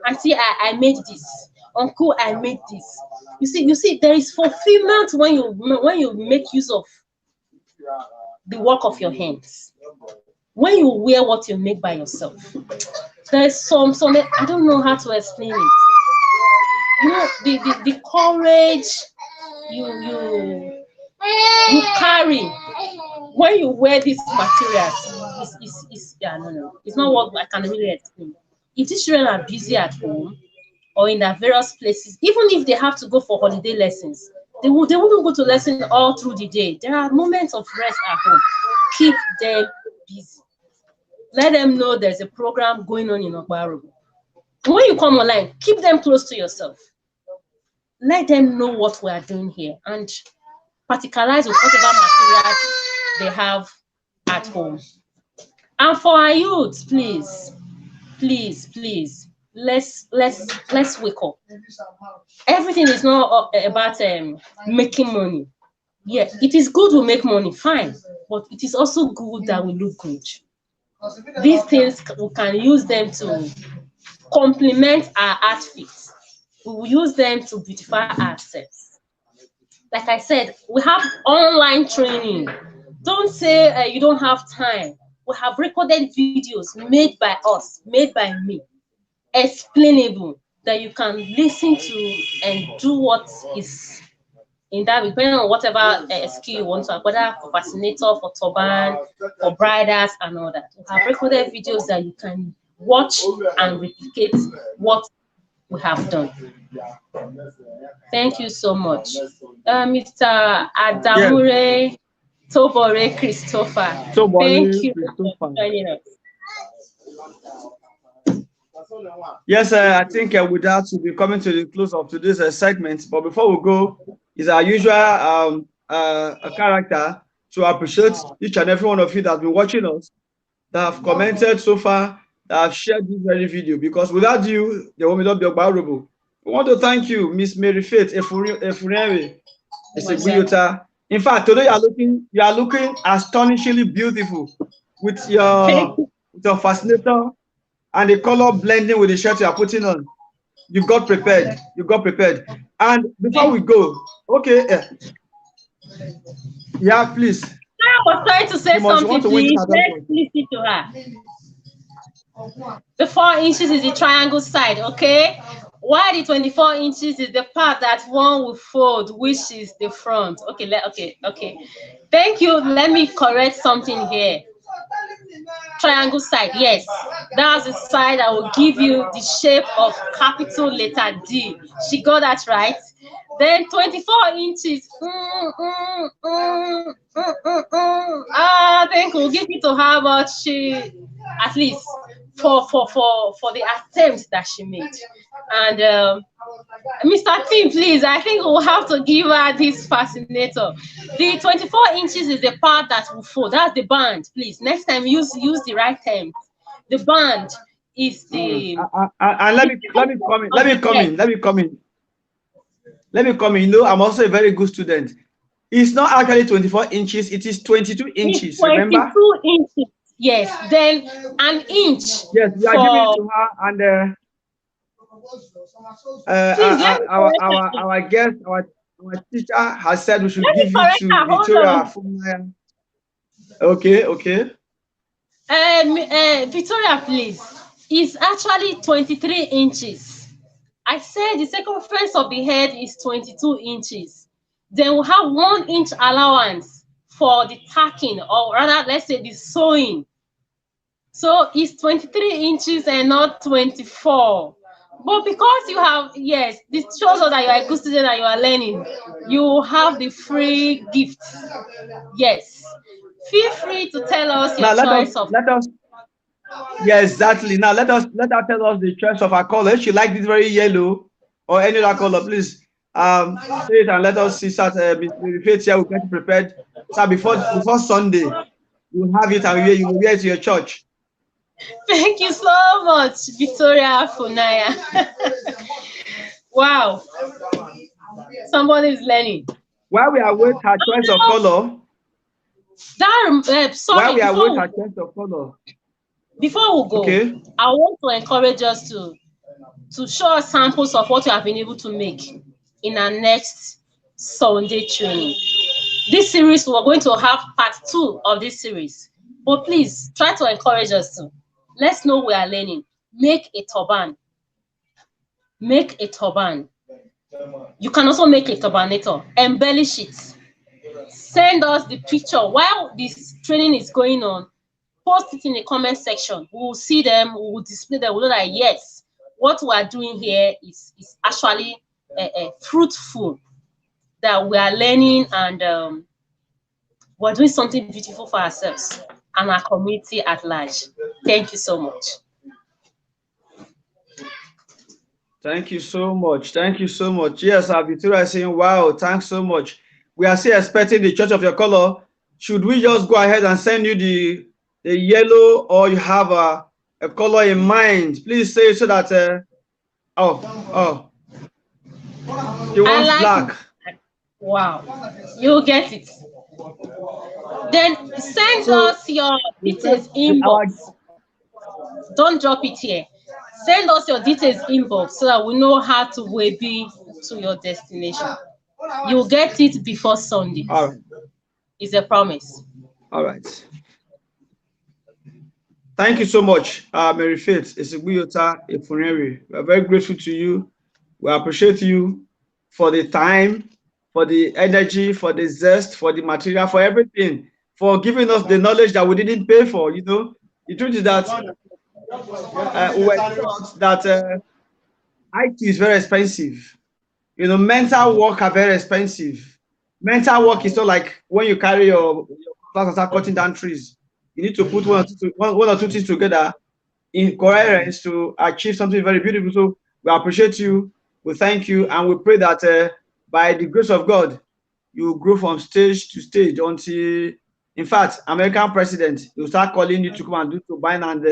Auntie, I made this. Uncle, I made this. You see, there is fulfillment when you make use of the work of your hands. When you wear what you make by yourself, there's some I don't know how to explain it. You know, the courage you carry when you wear these materials is no, it's not what I can really explain. If these children are busy at home or in their various places, even if they have to go for holiday lessons, they wouldn't go to lesson all through the day. There are moments of rest at home. Keep them busy. Let them know there's a program going on in Ogban. When you come online, keep them close to yourself. Let them know what we are doing here and particularize with whatever materials they have at home. And for our youth, please, let's wake up. Everything is not about making money. Yeah, it is good we make money, fine, but it is also good that we look good. These things, we can use them to complement our outfits. We will use them to beautify ourselves. Like I said, we have online training. Don't say you don't have time. We have recorded videos made by us, made by me, explainable, that you can listen to and do what is in that, depending on whatever skill you want to have, whether for fascinator, for turban, for briders, and all that. We have recorded videos that you can watch and replicate what we have done. Thank you so much. Mr. Adamure Tobore Christopher. Thank you for joining us. Yes, I think with that we'll be coming to the close of today's segment. But before we go, is our usual a character to appreciate each and every one of you that have been watching us, that have commented so far, that have shared this very video. Because without you, there will not be Ogban. We want to thank you, Miss Mary Faith Efurienwe. In fact, today you are looking astonishingly beautiful with your fascinator and the color blending with the shirt you are putting on. You got prepared. And before we go, okay, yeah, please. I was trying to say something, please. Let's listen to her. The 4 inches is the triangle side, okay? While the 24 inches is the part that one will fold, which is the front. Okay, okay. Thank you. Let me correct something here. Triangle side, yes, that's the side that will give you the shape of capital letter D. She got that right. Then 24 inches. I think we'll give it to her, but she, at least for the attempt that she made. And Mr. Tim, please, I think we'll have to give her this fascinator. The 24 inches is the part that will fold. That's the band. Please, next time use the right term. The band is the. And let me come in. You know, I'm also a very good student. It's not actually 24 inches. It is 22 inches. It's 22 remember? Inches. Yes. Then an inch. Yes, we are giving it to her, and our guest, our teacher has said we should give it to Victoria. Okay. Victoria, please. It's actually 23 inches. I said the circumference of the head is 22 inches. Then we'll have 1 inch allowance for the tacking, or rather, let's say the sewing. So it's 23 inches and not 24. But because you have, yes, this shows us that you are a good student and you are learning. You have the free gift. Yes. Feel free to tell us your choice of. Yeah, exactly. Now let her tell us the choice of her color. If she likes this very yellow or any other color, please say it and let us see. Miss here will get prepared. So before Sunday, you have it and you will wear it to your church. Thank you so much, Victoria Funaya. Wow. Somebody is learning. While we await her choice of color. Sorry, while we await her choice of color. Before we go, okay. I want to encourage us to show us samples of what we have been able to make in our next Sunday training. this series, we're going to have part 2 of this series. But please try to encourage us to. Let's know we are learning. Make a turban. Make a turban. You can also make a turbanator. Embellish it. Send us the picture while this training is going on. Post it in the comment section. We will see them. We will display them. We'll know that yes, what we are doing here is actually fruitful. That we are learning and we're doing something beautiful for ourselves and our community at large. Thank you so much. Thank you so much. Thank you so much. Yes, Victoria is saying, wow, thanks so much. We are still expecting the Church of your color. Should we just go ahead and send you the yellow, or you have a color in mind? Please say so that, you want like black. Wow, you'll get it. Then send us your details inbox. Don't drop it here. Send us your details inbox so that we know how to be to your destination. You'll get it before Sunday. All right. It's a promise. All right. Thank you so much, Mary Faith. We are very grateful to you. We appreciate you for the time, for the energy, for the zest, for the material, for everything, for giving us the knowledge that we didn't pay for. You know, the truth is that we were taught that IT is very expensive. You know, mental work are very expensive. Mental work is not like when you carry your class and start cutting down trees. You need to put one or two things together in coherence to achieve something very beautiful. So we appreciate you, we thank you, and we pray that by the grace of God, you grow from stage to stage until, in fact, American president will start calling you to come and do turbine and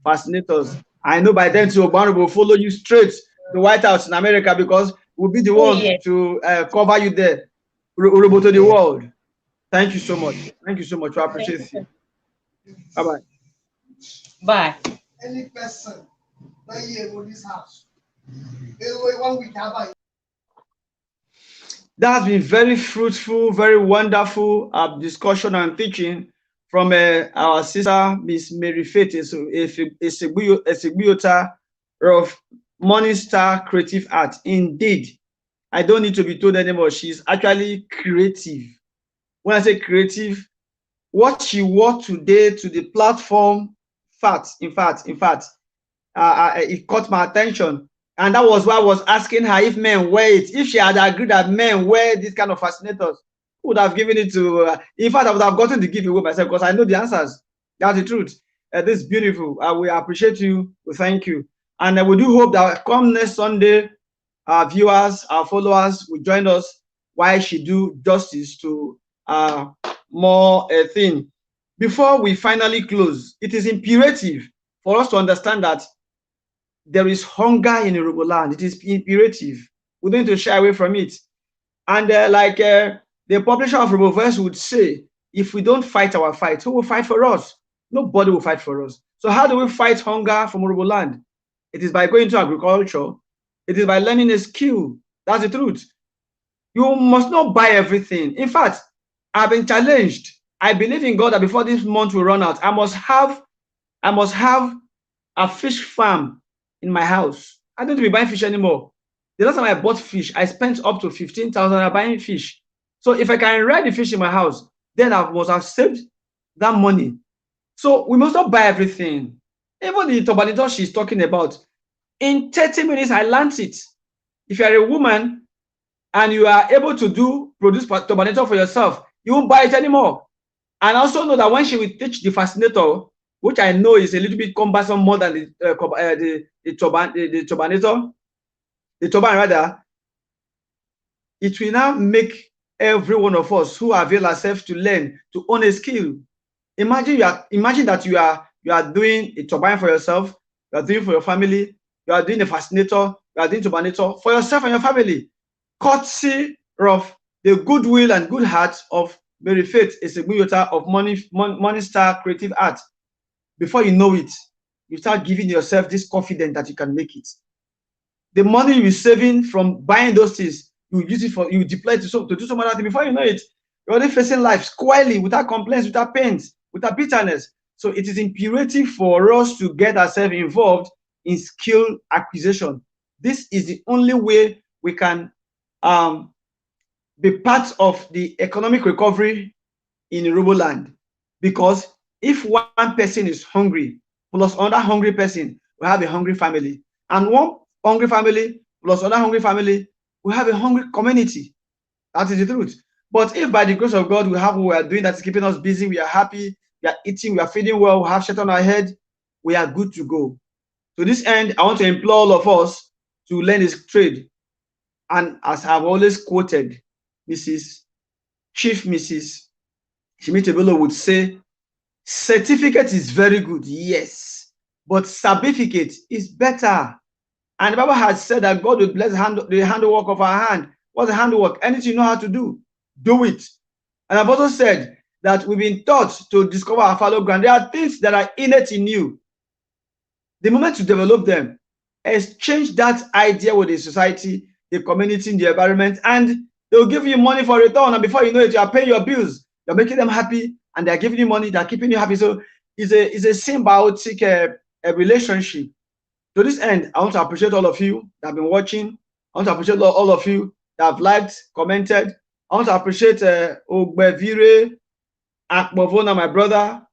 fascinators. I know by then too, Ogban will follow you straight to the White House in America, because we'll be the one to cover you there, to the world. Thank you so much. Thank you so much. We appreciate you. Bye-bye. Bye. Any person that here in this house, 1 week. That has been very fruitful, very wonderful discussion and teaching from our sister, Miss Mary Faith, a Seguyota of Morningstar Creative Art. Indeed, I don't need to be told anymore. She's actually creative. When I say creative, what she wore today to the platform, in fact, it caught my attention. And that was why I was asking her if men wear it. If she had agreed that men wear this kind of fascinators, would have given it to in fact, I would have gotten the giveaway myself, because I know the answers. That's the truth. This is beautiful. We appreciate you. We thank you. And we do hope that come next Sunday, our viewers, our followers will join us while she do justice to more thing. Before we finally close, it is imperative for us to understand that there is hunger in Yoruba land. It is imperative. We don't need to shy away from it. And the publisher of Yoruba Verse would say, if we don't fight our fight, who will fight for us? Nobody will fight for us. So how do we fight hunger from Yoruba land? It is by going to agriculture. It is by learning a skill. That's the truth. You must not buy everything. In fact, I've been challenged. I believe in God that before this month will run out, I must have a fish farm in my house. I don't need to be buying fish anymore. The last time I bought fish, I spent up to 15,000 buying fish. So if I can rear the fish in my house, then I must have saved that money. So we must not buy everything. Even the turbanator she's talking about, in 30 minutes, I learned it. If you are a woman and you are able to produce turbanator for yourself, you won't buy it anymore. And also know that when she will teach the fascinator, which I know is a little bit cumbersome more than the turbanator, the turbine rather, it will now make every one of us who avail ourselves to learn to own a skill. Imagine that you are doing a turbine for yourself, you are doing for your family, you are doing a fascinator, you are doing turbanator for yourself and your family, courtesy of the goodwill and good heart of Mary Faith, a Seguyota of Morningstar Creative Art. Before you know it, you start giving yourself this confidence that you can make it. The money you're saving from buying those things, you use it for, you deploy it to do some other thing. Before you know it, You're already facing life squarely, without complaints, without pains, without bitterness. So it is imperative for us to get ourselves involved in skill acquisition. This is the only way we can be part of the economic recovery in Roboland. Because if one person is hungry plus another hungry person, we have a hungry family. And one hungry family plus another hungry family, we have a hungry community. That is the truth. But if by the grace of God we have what we are doing that is keeping us busy, we are happy, we are eating, we are feeding well, we have shit on our head, we are good to go. To this end, I want to implore all of us to learn this trade. And as I've always quoted, Chief Mrs. Shimitebelo would say, certificate is very good, yes, but certificate is better. And the Bible has said that God will bless the handwork of our hand. What's the handwork? Anything you know how to do, do it. And I've also said that we've been taught to discover our fallow ground. There are things that are innate in you. The moment you develop them, exchange that idea with the society, the community, the environment, and they'll give you money for return. And before you know it, you are paying your bills. You're making them happy, and they're giving you money. They're keeping you happy. So it's a symbiotic relationship. To this end, I want to appreciate all of you that have been watching. I want to appreciate all of you that have liked, commented. I want to appreciate Ogbevire Akbovona, my brother.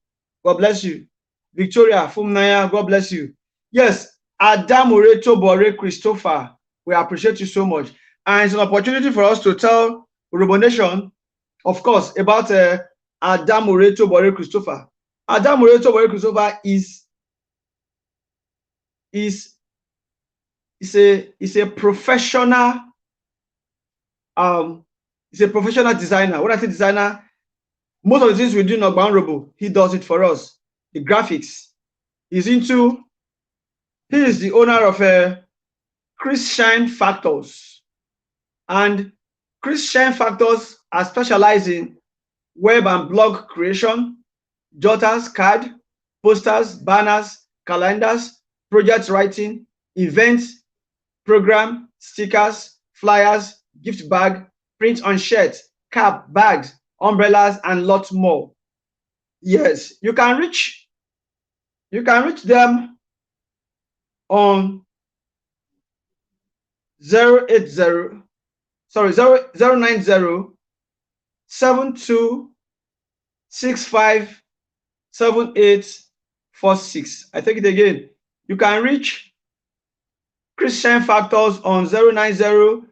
God bless you. Victoria Fumnaya, God bless you. Yes, Adam Ureto Bore Christopher, we appreciate you so much. And it's an opportunity for us to tell Urobo Nation, of course, about Adam Ureto Bore Christopher. Adam Ureto Bore Christopher is a professional designer. When I say designer, most of the things we do in Ogban Robo, he does it for us. The graphics. He is the owner of Chris Shine Factors. And Chris Shine Factors are specialized in web and blog creation, jotters, card, posters, banners, calendars, project writing, events, program, stickers, flyers, gift bag, print on shirts, cap, bags, umbrellas, and lots more. Yes, you can reach them on 090 7265 7846. I take it again. You can reach Christian Factors on 090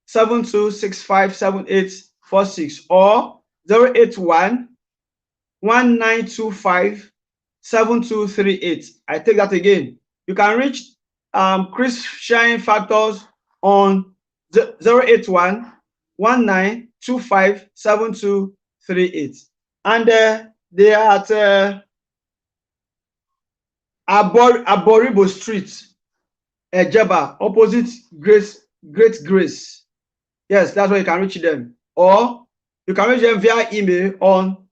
7265 7846 or 081 1925 7238. I take that again. You can reach Christian Factors on 081 1925 7238. And they are at Aboribo Street, Ejeba, opposite Great Grace. Yes, that's where you can reach them. Or you can reach them via email on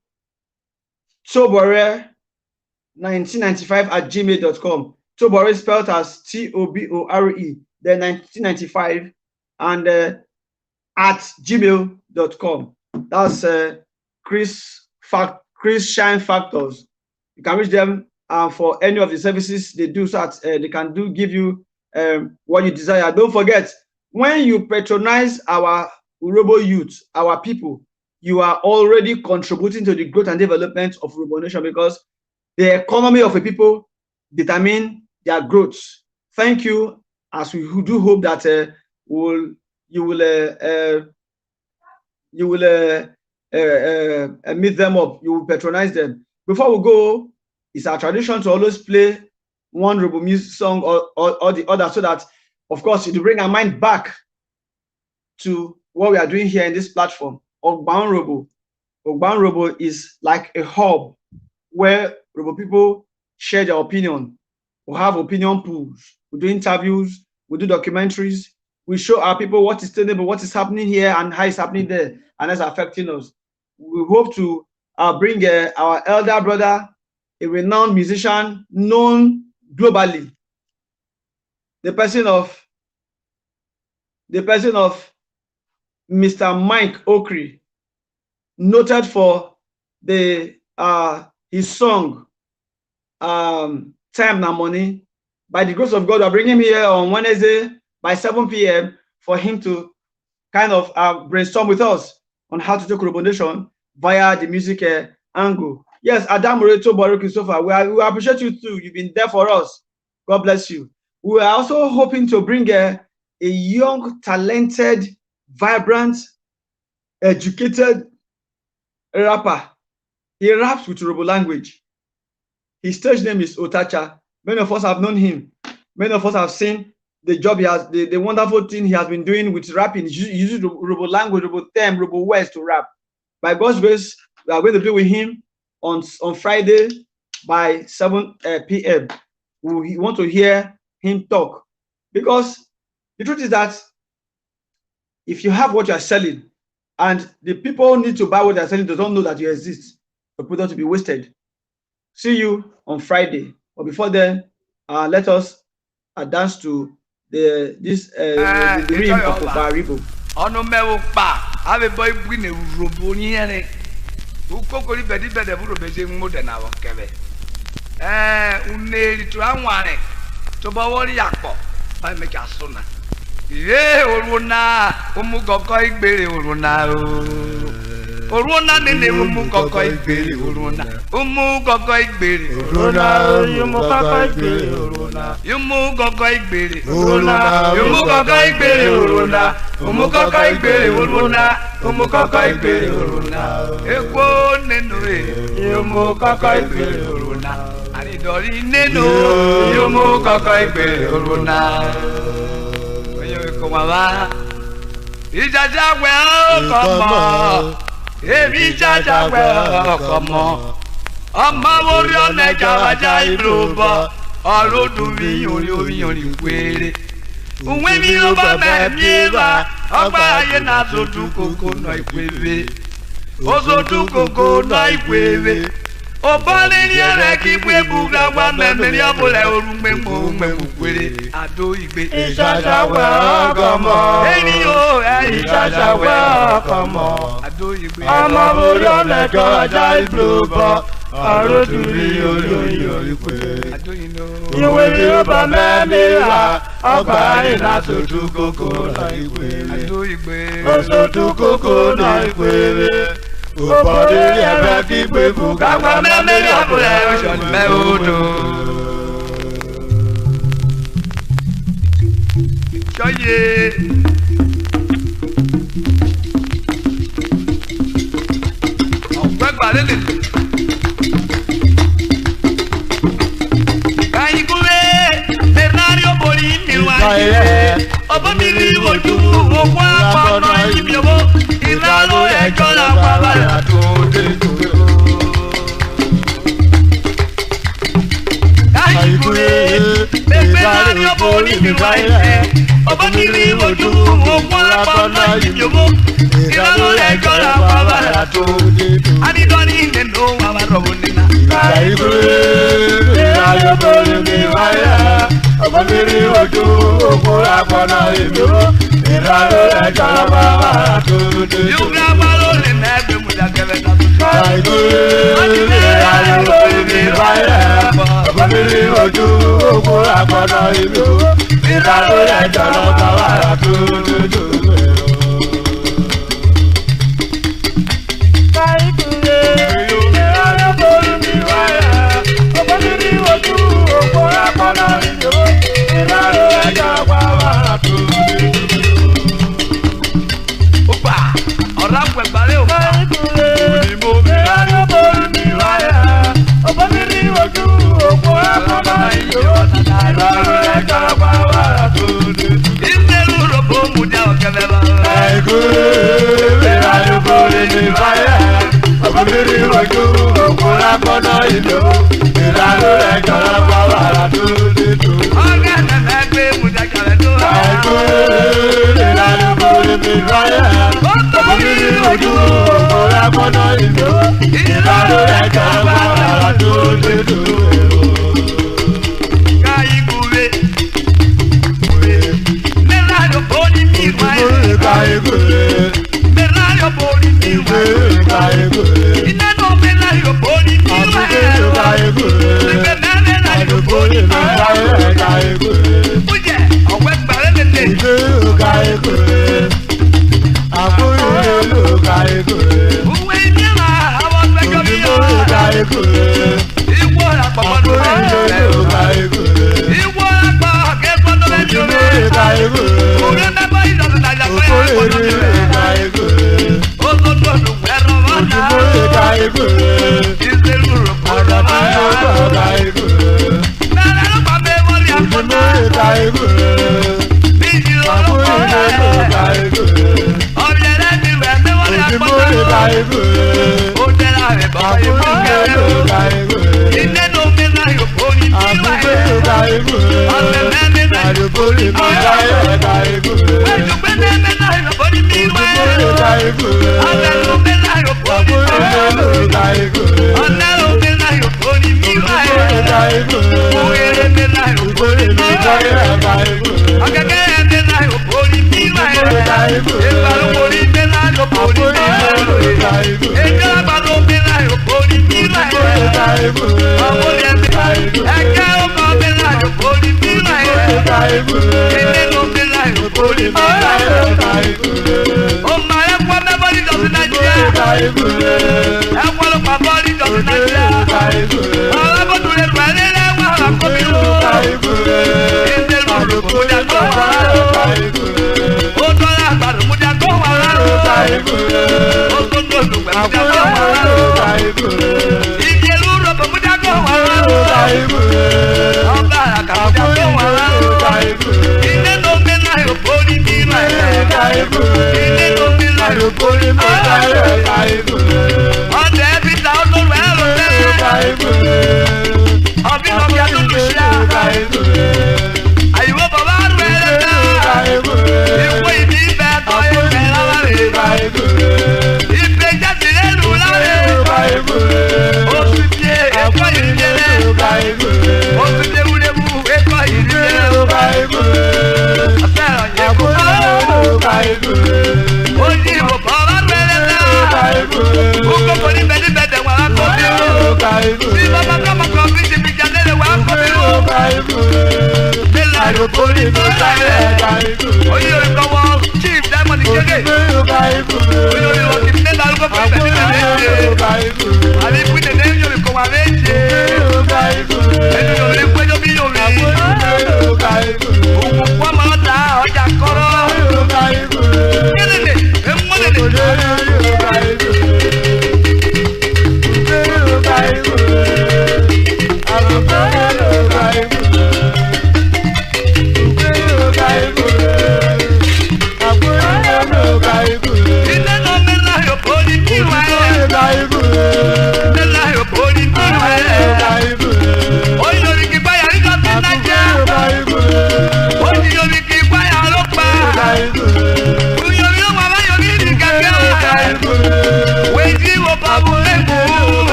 tobore1995@gmail.com. Tobore spelled as TOBORE, then 1995, and at gmail.com. That's Chris Shine Factors. You can reach them for any of the services they do, so that they can give you what you desire. Don't forget, when you patronize our Urobo youth, our people, you are already contributing to the growth and development of Urobo Nation, because the economy of a people determine their growth. Thank you, as we do hope that you will meet them up, you will patronize them. Before we go, it's our tradition to always play one Urobo music song or the other, so that, of course, it will bring our mind back to what we are doing here in this platform. Ogban Robo is like a hub where Robo people share their opinion. We have opinion pools. We do interviews. We do documentaries. We show our people what is sustainable, what is happening here, and how it's happening there, and it's affecting us. We hope to bring our elder brother, a renowned musician, known globally, the person of Mr. Mike Okri, noted for the his song Time Na Money. By the grace of God, I'll bring him here on Wednesday by 7 p.m. for him to kind of brainstorm with us on how to take Urobonation via the music angle. Yes, Adam Moreto, Baruch Christopher, we appreciate you too. You've been there for us. God bless you. We are also hoping to bring a young, talented, vibrant, educated rapper. He raps with Yoruba language. His stage name is Otacha. Many of us have known him. Many of us have seen the job he has, the wonderful thing he has been doing with rapping. He uses Yoruba language, Yoruba term, Yoruba words to rap. By God's grace, we are going to be with him on Friday by 7 p.m. We want to hear him talk, because the truth is that if you have what you are selling and the people need to buy what they are selling, they don't know that you exist, the product to be wasted. See you on Friday. But before then, let us dance to the rhythm of Baribo. Ukokori bedi bede buru beje ngode na wakebe uneli tu anware to bawori yapo ba me ka sona oruna umugoko igbere oruna oruna nene umugoko igbere oruna umugoko igbere oruna umugoko igbere oruna umugoko igbere oruna umugoko igbere oruna umugoko igbere oruna umugoko igbere oruna ekwo nenu umugoko igbere oruna anidori nenu umugoko igbere oruna Mama, Ijaja well, come on. Ijaja well, come on. Amma warrior naja jai broba. Aro do mi ori kwere. Unwe mi oba me miwa. Ogba ye na so du koko no ikwere. Ozo du koko no ikwere. Obale ni ara ki gbe buga wa me ni obole orugbe mo kwere. Ado igbe Ijaja welcome. Eni o Ijaja welcome. Ado igbe Ama boro na ka jai bloba. Aro duri ori kwe. ado ino Iwe mi oba me mi ra. Ogba ina so du koko na ikwe. ado igbe Oso du koko na ikwe. Obode ebe ki pe buga Gagba me me abule ojo me odo Joye Ogba lele Kaigule Bernardo Boli mi wa Obo mi ri oju okwa kono ibi obo Ilalo ejo la pa to de Kaigule Bernardo Boli mi wa Obo mi ri oju okwa kono ibi obo Ilalo ejo la pa to de Ani doni nendo wa robonina Kaigule Bernardo Boli mi wa Obo mi ri oju okwa kono ibi obo Ilalo ejo la pa to de You grab a roll in that room with a gavetta. Bernardo Boli mi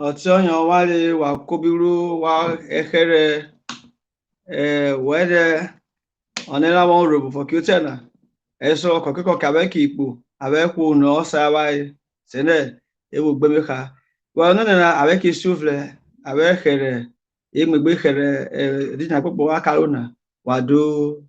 Ọ̀tíọ̀yàn wálé wà kóbírú wà ẹ̀kẹ́rẹ́ where onera one robo for Kutena. Eso kokiko kabeki ipo aveku no sawai sene ewu gbemeka. Well no na aveki sufle avekere emegbe khere dina popo akalona wado